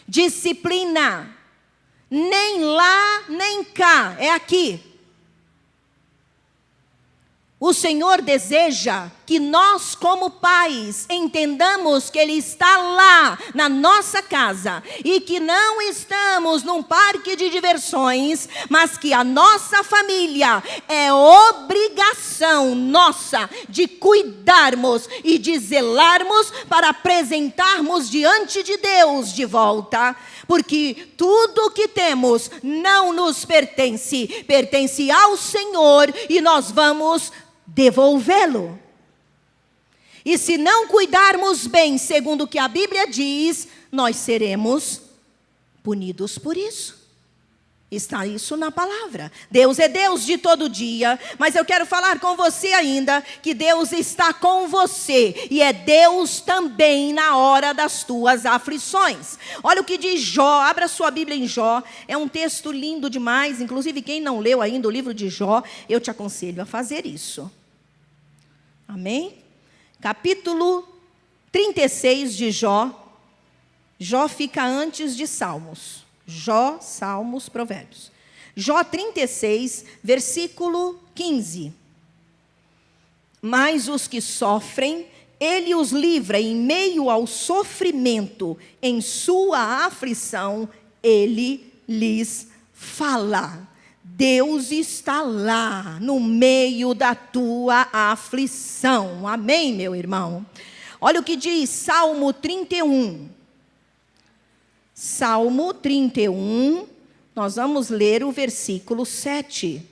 disciplina, nem lá, nem cá, é aqui. O Senhor deseja que nós, como pais, entendamos que Ele está lá na nossa casa e que não estamos num parque de diversões, mas que a nossa família é obrigação nossa de cuidarmos e de zelarmos para apresentarmos diante de Deus de volta. Porque tudo o que temos não nos pertence, pertence ao Senhor e nós vamos devolvê-lo. E se não cuidarmos bem, segundo o que a Bíblia diz, nós seremos punidos por isso. Está isso na palavra. Deus é Deus de todo dia, mas eu quero falar com você ainda que Deus está com você e é Deus também na hora das tuas aflições. Olha o que diz Jó, abra sua Bíblia em Jó, é um texto lindo demais, inclusive quem não leu ainda o livro de Jó, eu te aconselho a fazer isso. Amém? Capítulo 36 de Jó. Jó fica antes de Salmos. Jó, Salmos, Provérbios. Jó 36, versículo 15. Mas os que sofrem, Ele os livra em meio ao sofrimento, em sua aflição, Ele lhes fala. Deus está lá, no meio da tua aflição. Amém, meu irmão? Olha o que diz Salmo 31. Salmo 31, nós vamos ler o versículo 7.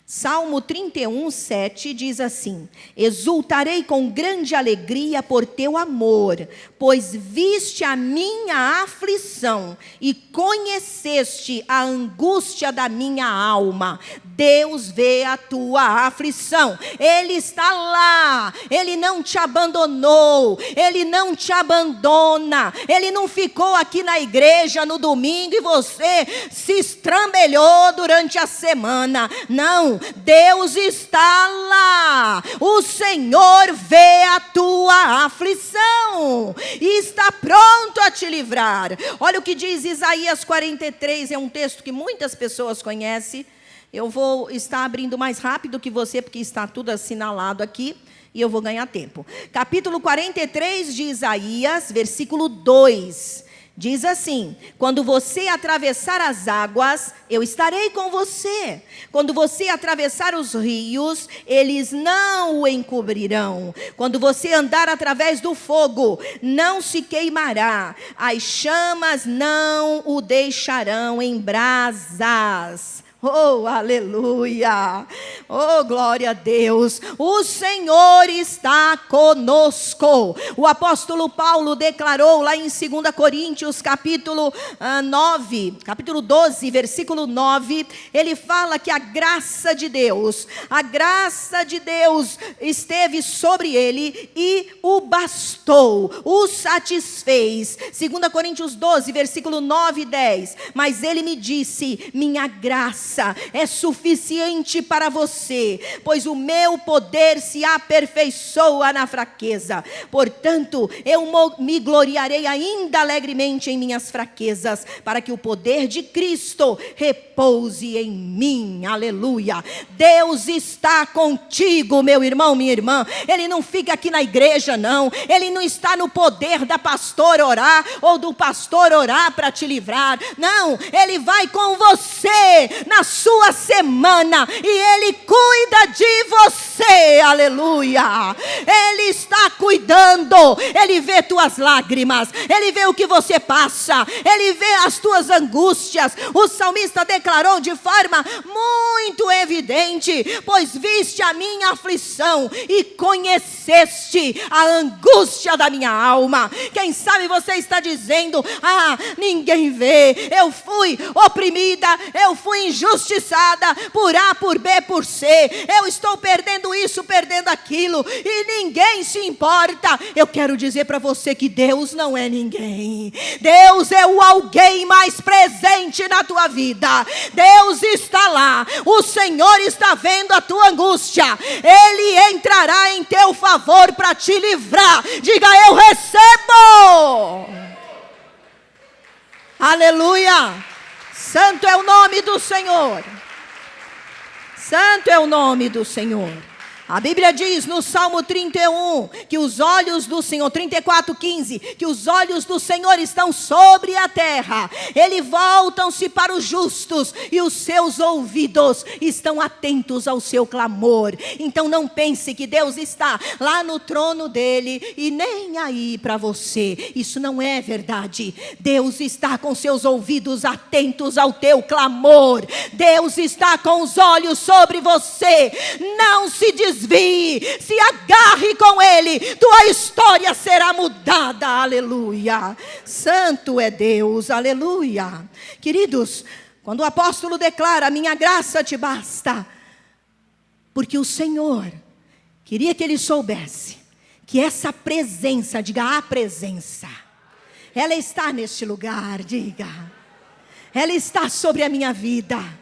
Salmo 31, 7 diz assim: exultarei com grande alegria por teu amor, pois viste a minha aflição e conheceste a angústia da minha alma. Deus vê a tua aflição, Ele está lá, Ele não te abandonou, Ele não te abandona, Ele não ficou aqui na igreja no domingo e você se estrambelhou durante a semana. Não, Deus está lá, o Senhor vê a tua aflição e está pronto a te livrar. Olha o que diz Isaías 43, é um texto que muitas pessoas conhecem. Eu vou estar abrindo mais rápido que você, porque está tudo assinalado aqui, e eu vou ganhar tempo. Capítulo 43 de Isaías, versículo 2. Diz assim: quando você atravessar as águas, eu estarei com você. Quando você atravessar os rios, eles não o encobrirão. Quando você andar através do fogo, não se queimará. As chamas não o deixarão em brasas. Oh, aleluia! Oh, glória a Deus! O Senhor está conosco. O apóstolo Paulo declarou lá em 2 Coríntios, capítulo 12, versículo 9, ele fala que a graça de Deus esteve sobre ele e o bastou, o satisfez. 2 Coríntios 12, versículo 9 e 10. Mas ele me disse: minha graça é suficiente para você, pois o meu poder se aperfeiçoa na fraqueza. Portanto, eu me gloriarei ainda alegremente em minhas fraquezas, para que o poder de Cristo repouse em mim. Aleluia! Deus está contigo, meu irmão, minha irmã. Ele não fica aqui na igreja, não. Ele não está no poder da pastora orar ou do pastor orar para te livrar. Não, Ele vai com você na sua semana e Ele cuida de você. Aleluia! Ele está cuidando. Ele vê tuas lágrimas, Ele vê o que você passa, Ele vê as tuas angústias. O salmista declarou de forma muito evidente: pois viste a minha aflição e conheceste a angústia da minha alma. Quem sabe você está dizendo: ah, ninguém vê, eu fui oprimida, eu fui injustiçada por A, por B, por C, eu estou perdendo isso, perdendo aquilo, e ninguém se importa. Eu quero dizer para você que Deus não é ninguém. Deus é o alguém mais presente na tua vida. Deus está lá, o Senhor está vendo a tua angústia, Ele entrará em teu favor para te livrar. Diga: eu recebo. Aleluia! Santo é o nome do Senhor. Santo é o nome do Senhor. A Bíblia diz no Salmo 31, que os olhos do Senhor, 34:15, que os olhos do Senhor estão sobre a terra. Ele voltam-se para os justos e os seus ouvidos estão atentos ao seu clamor. Então não pense que Deus está lá no trono dele e nem aí para você. Isso não é verdade. Deus está com seus ouvidos atentos ao teu clamor. Deus está com os olhos sobre você. Não se desvie, se agarre com ele, tua história será mudada, aleluia. Santo é Deus, aleluia. Queridos, quando o apóstolo declara, minha graça te basta, porque o Senhor queria que ele soubesse que essa presença, diga a presença, ela está neste lugar, diga, ela está sobre a minha vida.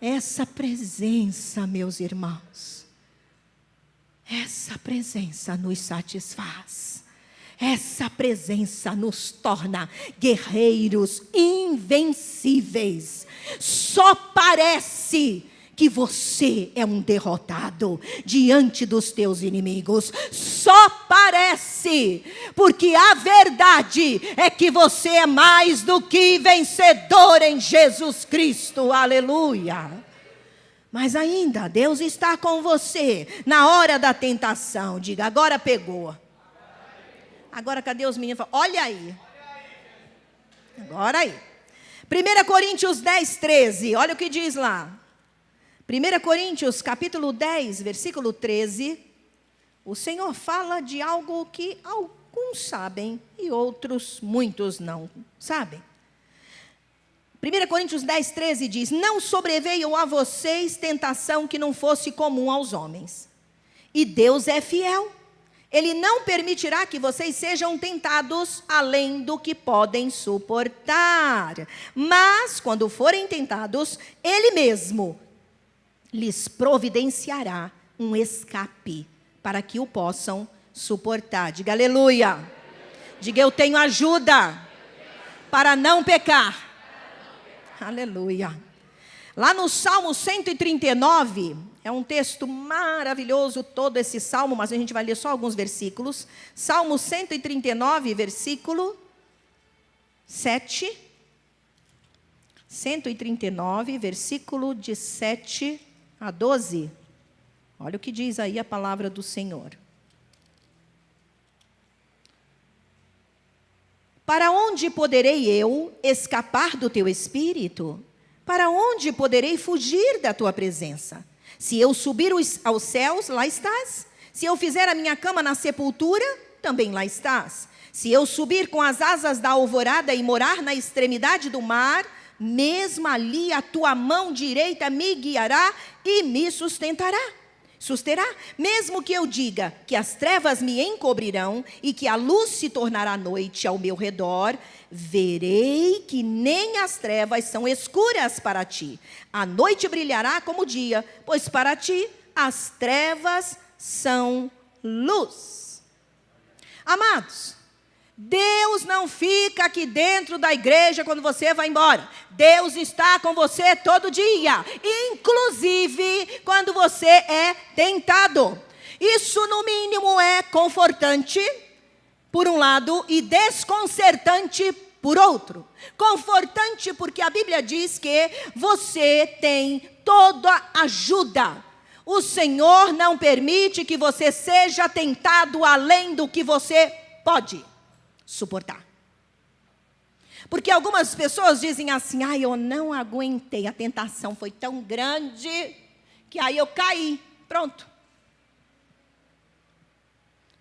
Essa presença, meus irmãos, essa presença nos satisfaz. Essa presença nos torna guerreiros invencíveis. Só parece que você é um derrotado diante dos teus inimigos. Só parece, porque a verdade é que você é mais do que vencedor em Jesus Cristo, aleluia. Mas ainda, Deus está com você na hora da tentação. Diga, agora pegou. Agora cadê os meninos? Olha aí. Agora aí. 1 Coríntios 10:13, olha o que diz lá. 1 Coríntios capítulo 10, versículo 13. O Senhor fala de algo que alguns sabem e outros, muitos não sabem. 1 Coríntios 10, 13 diz, não sobreveio a vocês tentação que não fosse comum aos homens. E Deus é fiel. Ele não permitirá que vocês sejam tentados além do que podem suportar. Mas, quando forem tentados, Ele mesmo lhes providenciará um escape para que o possam suportar. Diga aleluia. Diga eu tenho ajuda para não pecar. Aleluia. Lá no Salmo 139, é um texto maravilhoso todo esse salmo, mas a gente vai ler só alguns versículos. Salmo 139, versículo 7. 139, versículo de 7 a 12. Olha o que diz aí a palavra do Senhor. Para onde poderei eu escapar do teu espírito? Para onde poderei fugir da tua presença? Se eu subir aos céus, lá estás. Se eu fizer a minha cama na sepultura, também lá estás. Se eu subir com as asas da alvorada e morar na extremidade do mar, mesmo ali a tua mão direita me guiará e me susterá. Mesmo que eu diga que as trevas me encobrirão e que a luz se tornará noite ao meu redor, verei que nem as trevas são escuras para ti. A noite brilhará como o dia, pois para ti as trevas são luz. Amados, Deus não fica aqui dentro da igreja quando você vai embora. Deus está com você todo dia, inclusive quando você é tentado. Isso, no mínimo, é confortante, por um lado, e desconcertante, por outro. Confortante porque a Bíblia diz que você tem toda ajuda. O Senhor não permite que você seja tentado além do que você pode suportar. Porque algumas pessoas dizem assim, eu não aguentei, a tentação foi tão grande, que aí eu caí, pronto.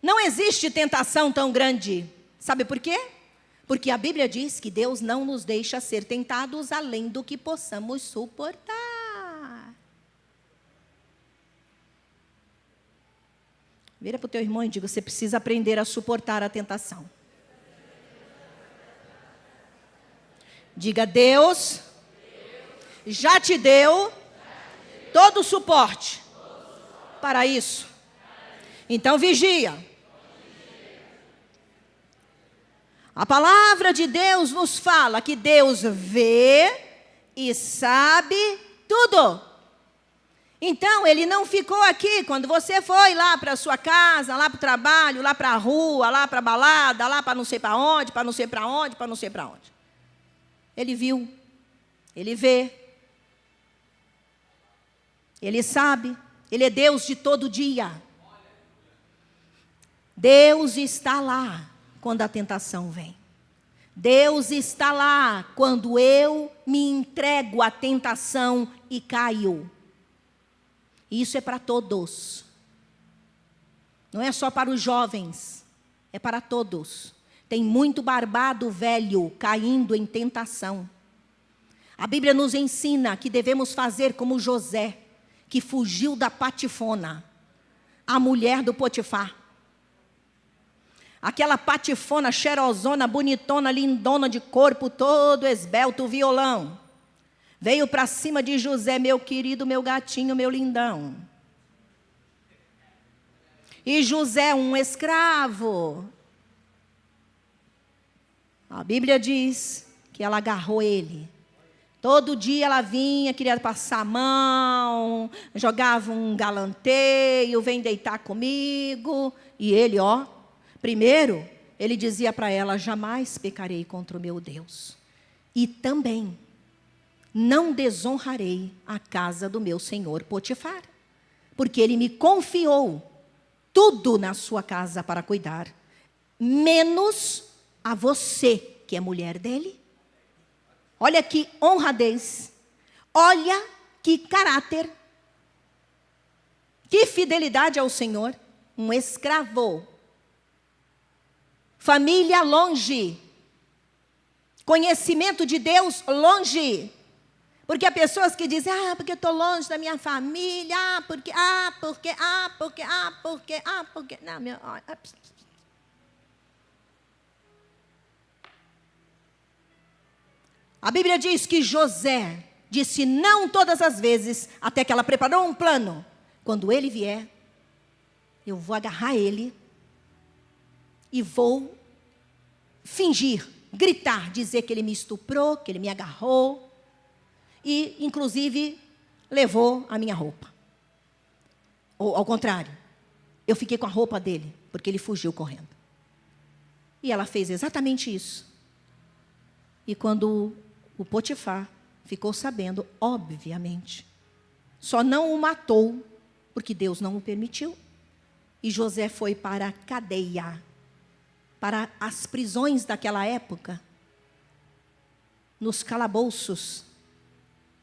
Não existe tentação tão grande, sabe por quê? Porque a Bíblia diz que Deus não nos deixa ser tentados além do que possamos suportar. Vira para o teu irmão e diga, você precisa aprender a suportar a tentação. Diga, Deus já te deu todo o suporte para isso. Então vigia. A palavra de Deus nos fala que Deus vê e sabe tudo. Então, ele não ficou aqui. Quando você foi lá para a sua casa, lá para o trabalho, lá para a rua, lá para a balada, lá para não sei para onde, para não sei para onde, para não sei para onde. Ele viu, ele vê, ele sabe, ele é Deus de todo dia. Deus está lá quando a tentação vem. Deus está lá quando eu me entrego à tentação e caio. Isso é para todos. Não é só para os jovens, é para todos. Tem muito barbado velho caindo em tentação. A Bíblia nos ensina que devemos fazer como José, que fugiu da Patifona, a mulher do Potifar. Aquela patifona cheirosona, bonitona, lindona de corpo, todo esbelto, violão. Veio para cima de José, meu querido, meu gatinho, meu lindão. E José, um escravo. A Bíblia diz que ela agarrou ele. Todo dia ela vinha, queria passar a mão, jogava um galanteio, vem deitar comigo. E ele, primeiro, ele dizia para ela, jamais pecarei contra o meu Deus. E também, não desonrarei a casa do meu senhor Potifar. Porque ele me confiou tudo na sua casa para cuidar. Menos a você, que é mulher dele. Olha que honradez. Olha que caráter. Que fidelidade ao Senhor. Um escravo. Família longe. Conhecimento de Deus longe. Porque há pessoas que dizem, porque eu estou longe da minha família, porque. Não, meu. A Bíblia diz que José disse não todas as vezes, até que ela preparou um plano. Quando ele vier, eu vou agarrar ele e vou fingir, gritar, dizer que ele me estuprou, que ele me agarrou e, inclusive, levou a minha roupa. Ou, ao contrário, eu fiquei com a roupa dele, porque ele fugiu correndo. E ela fez exatamente isso. E quando o Potifar ficou sabendo, obviamente, só não o matou, porque Deus não o permitiu. E José foi para a cadeia, para as prisões daquela época, nos calabouços,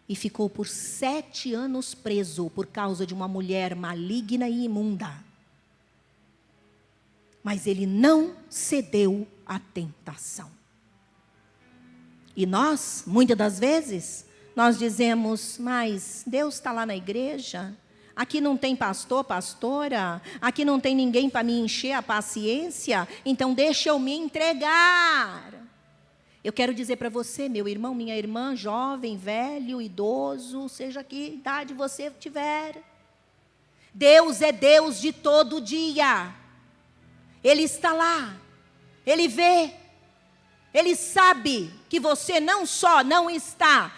e ficou por 7 anos preso, por causa de uma mulher maligna e imunda. Mas ele não cedeu à tentação. E nós, muitas das vezes, nós dizemos, mas Deus está lá na igreja, aqui não tem pastor, pastora, aqui não tem ninguém para me encher a paciência, então deixa eu me entregar. Eu quero dizer para você, meu irmão, minha irmã, jovem, velho, idoso, seja que idade você tiver, Deus é Deus de todo dia. Ele está lá, Ele vê, Ele sabe que você não só não está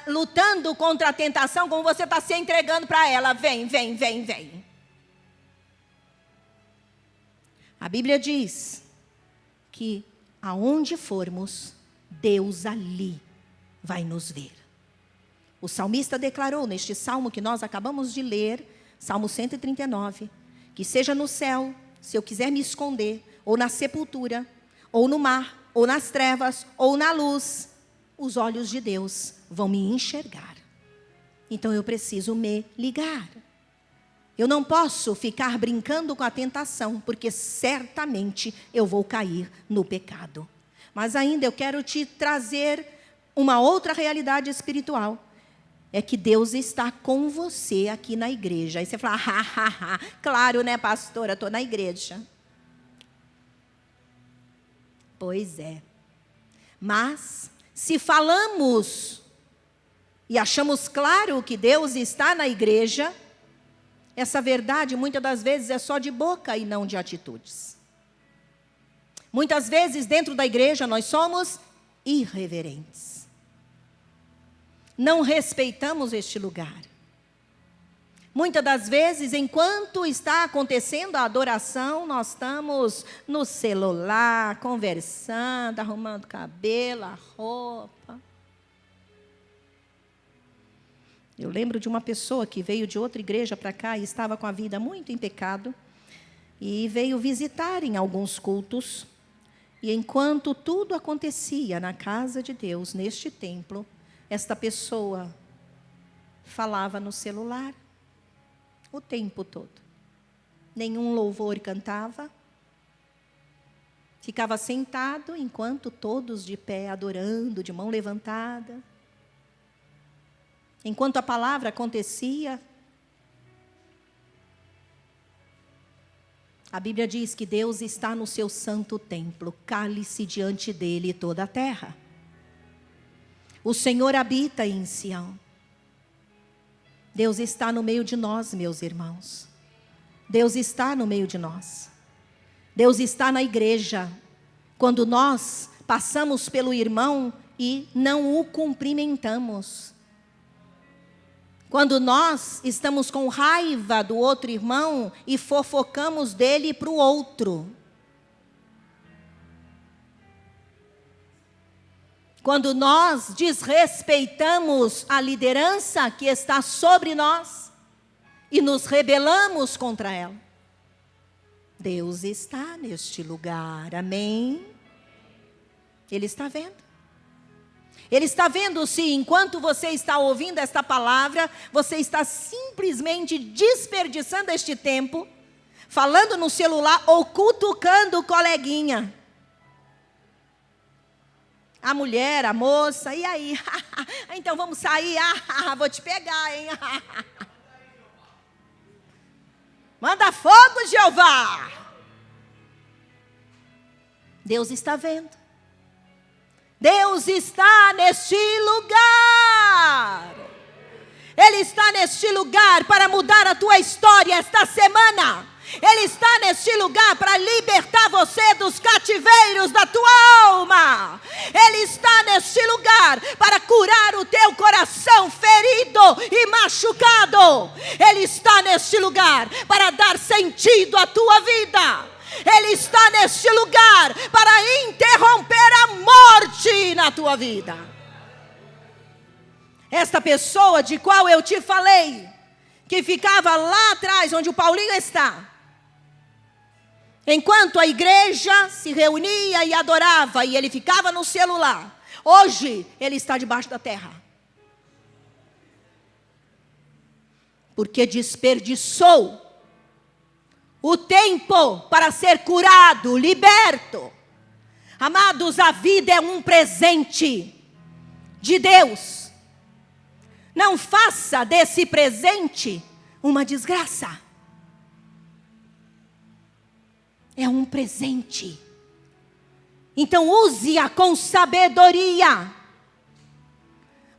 lutando contra a tentação, como você está se entregando para ela. Vem, vem, vem, vem. A Bíblia diz que aonde formos, Deus ali vai nos ver. O salmista declarou neste salmo que nós acabamos de ler, Salmo 139, que seja no céu, se eu quiser me esconder, ou na sepultura, ou no mar, ou nas trevas, ou na luz, os olhos de Deus vão me enxergar. Então eu preciso me ligar. Eu não posso ficar brincando com a tentação, porque certamente eu vou cair no pecado. Mas ainda eu quero te trazer uma outra realidade espiritual. É que Deus está com você aqui na igreja. Aí você fala, claro, né, pastora, estou na igreja. Pois é. Mas, se falamos e achamos claro que Deus está na igreja, essa verdade muitas das vezes é só de boca e não de atitudes. Muitas vezes dentro da igreja nós somos irreverentes. Não respeitamos este lugar. Muitas das vezes, enquanto está acontecendo a adoração, nós estamos no celular, conversando, arrumando cabelo, a roupa. Eu lembro de uma pessoa que veio de outra igreja para cá e estava com a vida muito em pecado, e veio visitar em alguns cultos. E enquanto tudo acontecia na casa de Deus, neste templo, esta pessoa falava no celular o tempo todo. Nenhum louvor cantava. Ficava sentado enquanto todos de pé adorando, de mão levantada. Enquanto a palavra acontecia, a Bíblia diz que Deus está no seu santo templo, cale-se diante dele toda a terra. O Senhor habita em Sião. Deus está no meio de nós, meus irmãos. Deus está no meio de nós. Deus está na igreja. Quando nós passamos pelo irmão e não o cumprimentamos. Quando nós estamos com raiva do outro irmão e fofocamos dele para o outro. Quando nós desrespeitamos a liderança que está sobre nós e nos rebelamos contra ela. Deus está neste lugar, amém? Ele está vendo. Ele está vendo se enquanto você está ouvindo esta palavra, você está simplesmente desperdiçando este tempo, falando no celular ou cutucando o coleguinha. A mulher, a moça, e aí? Então vamos sair? Vou te pegar, hein? Manda fogo, Jeová! Deus está vendo. Deus está neste lugar. Ele está neste lugar para mudar a tua história esta semana. Ele está neste lugar para libertar você dos cativeiros da tua alma. Ele está neste lugar para curar o teu coração ferido e machucado. Ele está neste lugar para dar sentido à tua vida. Ele está neste lugar para interromper a morte na tua vida. Esta pessoa de qual eu te falei, que ficava lá atrás onde o Paulinho está, enquanto a igreja se reunia e adorava, e ele ficava no celular, hoje ele está debaixo da terra. Porque desperdiçou o tempo para ser curado, liberto. Amados, a vida é um presente de Deus. Não faça desse presente uma desgraça. É um presente. Então use-a com sabedoria.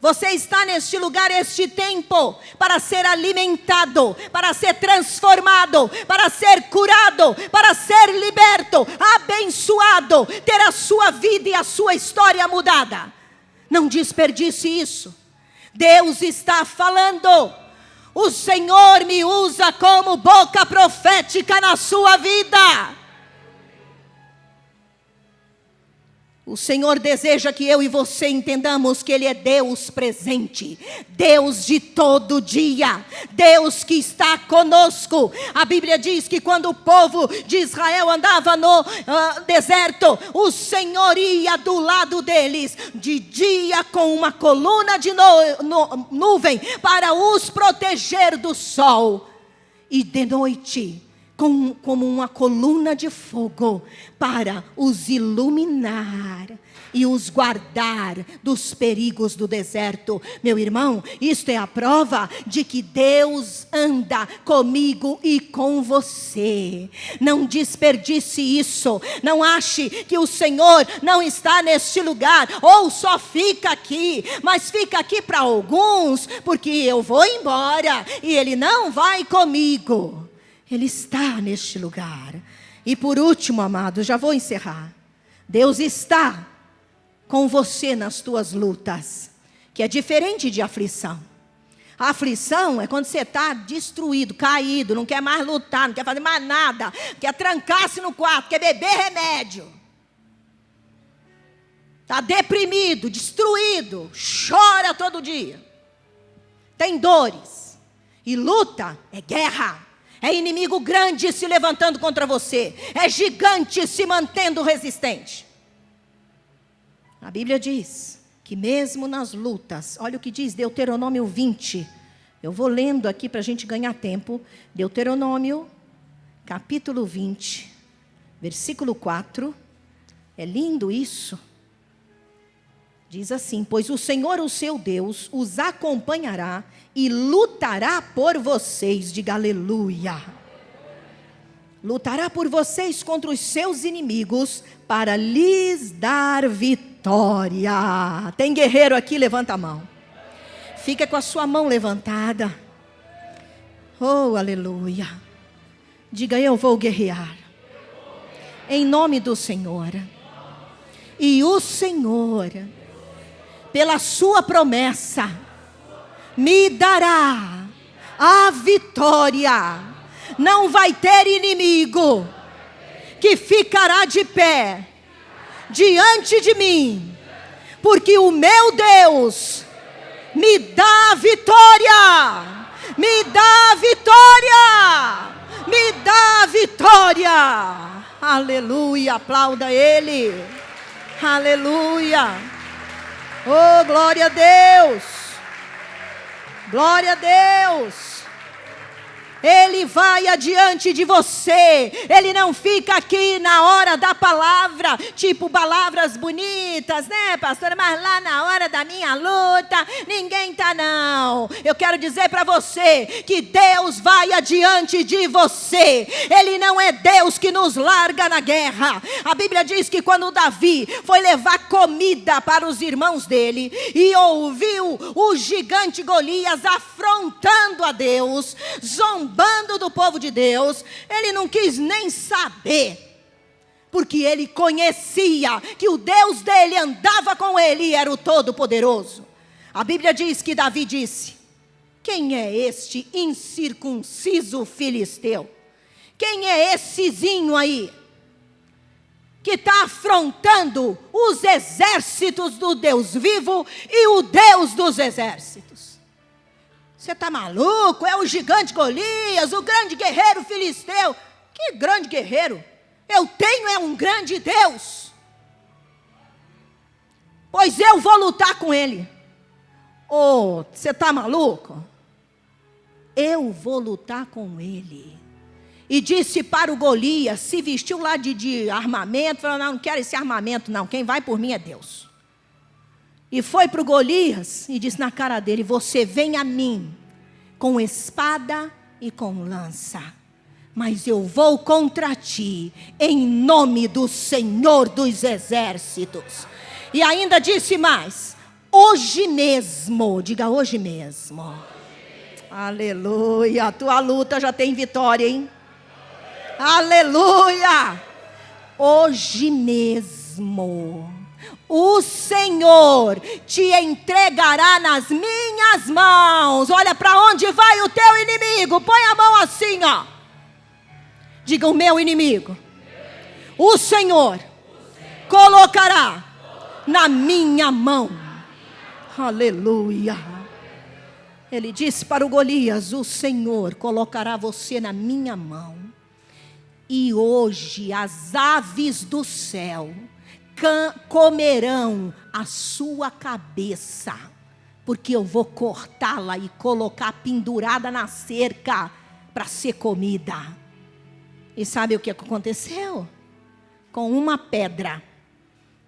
Você está neste lugar, este tempo, para ser alimentado, para ser transformado, para ser curado, para ser liberto, abençoado, ter a sua vida e a sua história mudada. Não desperdice isso. Deus está falando. O Senhor me usa como boca profética na sua vida. O Senhor deseja que eu e você entendamos que Ele é Deus presente, Deus de todo dia, Deus que está conosco. A Bíblia diz que quando o povo de Israel andava no deserto, o Senhor ia do lado deles, de dia com uma coluna de nuvem para os proteger do sol, e de noite como uma coluna de fogo para os iluminar e os guardar dos perigos do deserto. Meu irmão, isto é a prova de que Deus anda comigo e com você. Não desperdice isso. Não ache que o Senhor não está neste lugar ou só fica aqui, mas fica aqui para alguns, porque eu vou embora e Ele não vai comigo. Ele está neste lugar. E por último, amados, já vou encerrar. Deus está com você nas tuas lutas, que é diferente de aflição. A aflição é quando você está destruído, caído, não quer mais lutar, não quer fazer mais nada, quer trancar-se no quarto, quer beber remédio. Está deprimido, destruído, chora todo dia. Tem dores. E luta é guerra. É inimigo grande se levantando contra você. É gigante se mantendo resistente. A Bíblia diz que mesmo nas lutas, olha o que diz Deuteronômio 20. Eu vou lendo aqui para a gente ganhar tempo. Deuteronômio, capítulo 20, versículo 4. É lindo isso. Diz assim: pois o Senhor, o seu Deus, os acompanhará e lutará por vocês. Diga aleluia. Lutará por vocês contra os seus inimigos para lhes dar vitória. Tem guerreiro aqui? Levanta a mão. Fica com a sua mão levantada. Oh, aleluia. Diga: eu vou guerrear. Em nome do Senhor. E o Senhor, pela sua promessa, me dará a vitória. Não vai ter inimigo que ficará de pé diante de mim, porque o meu Deus me dá a vitória, me dá a vitória, me dá a vitória. Aleluia, aplauda Ele. Aleluia. Oh, glória a Deus. Glória a Deus. Ele vai adiante de você. Ele não fica aqui na hora da palavra, tipo palavras bonitas, né, pastora? Mas lá na hora da minha luta, ninguém está não. Eu quero dizer para você que Deus vai adiante de você. Ele não é Deus que nos larga na guerra. A Bíblia diz que quando Davi foi levar comida para os irmãos dele e ouviu o gigante Golias afrontando a Deus, zombando do povo de Deus, ele não quis nem saber, porque ele conhecia que o Deus dele andava com ele e era o Todo-Poderoso. A Bíblia diz que Davi disse: quem é este incircunciso filisteu? Quem é essezinho aí que está afrontando os exércitos do Deus vivo e o Deus dos exércitos? Você está maluco? É o gigante Golias, o grande guerreiro filisteu. Que grande guerreiro? Eu tenho é um grande Deus. Pois eu vou lutar com ele. Oh, você está maluco? Eu vou lutar com ele. E disse para o Golias, se vestiu lá de armamento, falou: não quero esse armamento não, quem vai por mim é Deus. E foi para o Golias e disse na cara dele: você vem a mim com espada e com lança, mas eu vou contra ti em nome do Senhor dos exércitos. E ainda disse mais: hoje mesmo, diga hoje mesmo. Aleluia, a tua luta já tem vitória, hein? Aleluia. Hoje mesmo o Senhor te entregará nas minhas mãos. Olha para onde vai o teu inimigo. Põe a mão assim, ó. Diga: o meu inimigo, o Senhor colocará na minha mão. Aleluia. Ele disse para o Golias: o Senhor colocará você na minha mão. E hoje as aves do céu comerão a sua cabeça, porque eu vou cortá-la e colocar pendurada na cerca para ser comida. E sabe o que aconteceu? Com uma pedra,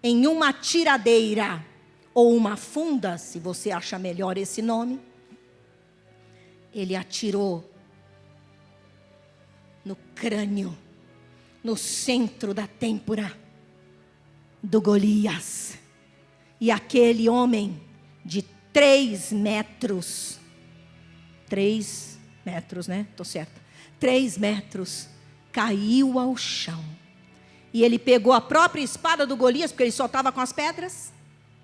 em uma tiradeira, ou uma funda, se você acha melhor esse nome, ele atirou no crânio, no centro da têmpora do Golias. E aquele homem de 3 metros, 3 metros, né? Estou certa. 3 metros, caiu ao chão. E ele pegou a própria espada do Golias, porque ele só estava com as pedras,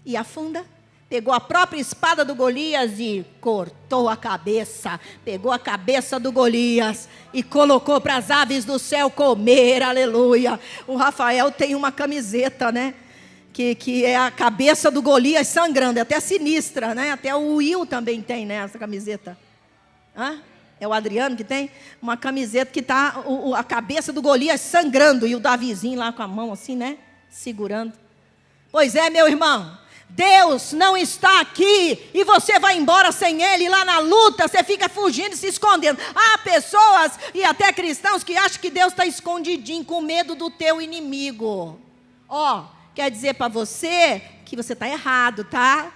e a funda, pegou a própria espada do Golias e cortou a cabeça. Pegou a cabeça do Golias e colocou para as aves do céu comer, aleluia. O Rafael tem uma camiseta, né? Que é a cabeça do Golias sangrando, é até sinistra, né? Até o Will também tem, né, essa camiseta. Hã? É o Adriano que tem uma camiseta que está a cabeça do Golias sangrando e o Davizinho lá com a mão assim, né? Segurando. Pois é, meu irmão, Deus não está aqui e você vai embora sem Ele. Lá na luta você fica fugindo e se escondendo. Há pessoas e até cristãos que acham que Deus está escondidinho com medo do teu inimigo. Quer dizer para você que você está errado, tá?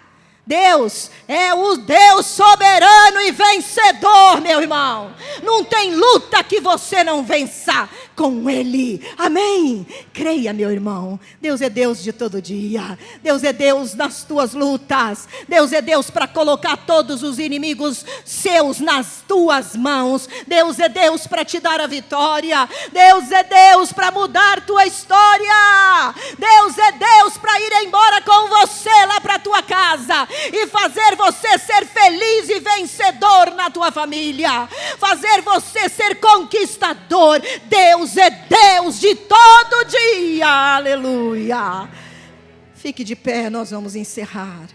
Deus é o Deus soberano e vencedor, meu irmão. Não tem luta que você não vença com Ele. Amém? Creia, meu irmão. Deus é Deus de todo dia. Deus é Deus nas tuas lutas. Deus é Deus para colocar todos os inimigos seus nas tuas mãos. Deus é Deus para te dar a vitória. Deus é Deus para mudar tua história. Deus é Deus para ir embora com você lá para tua casa e fazer você ser feliz e vencedor na tua família, fazer você ser conquistador. Deus é Deus de todo dia, aleluia. Fique de pé, nós vamos encerrar.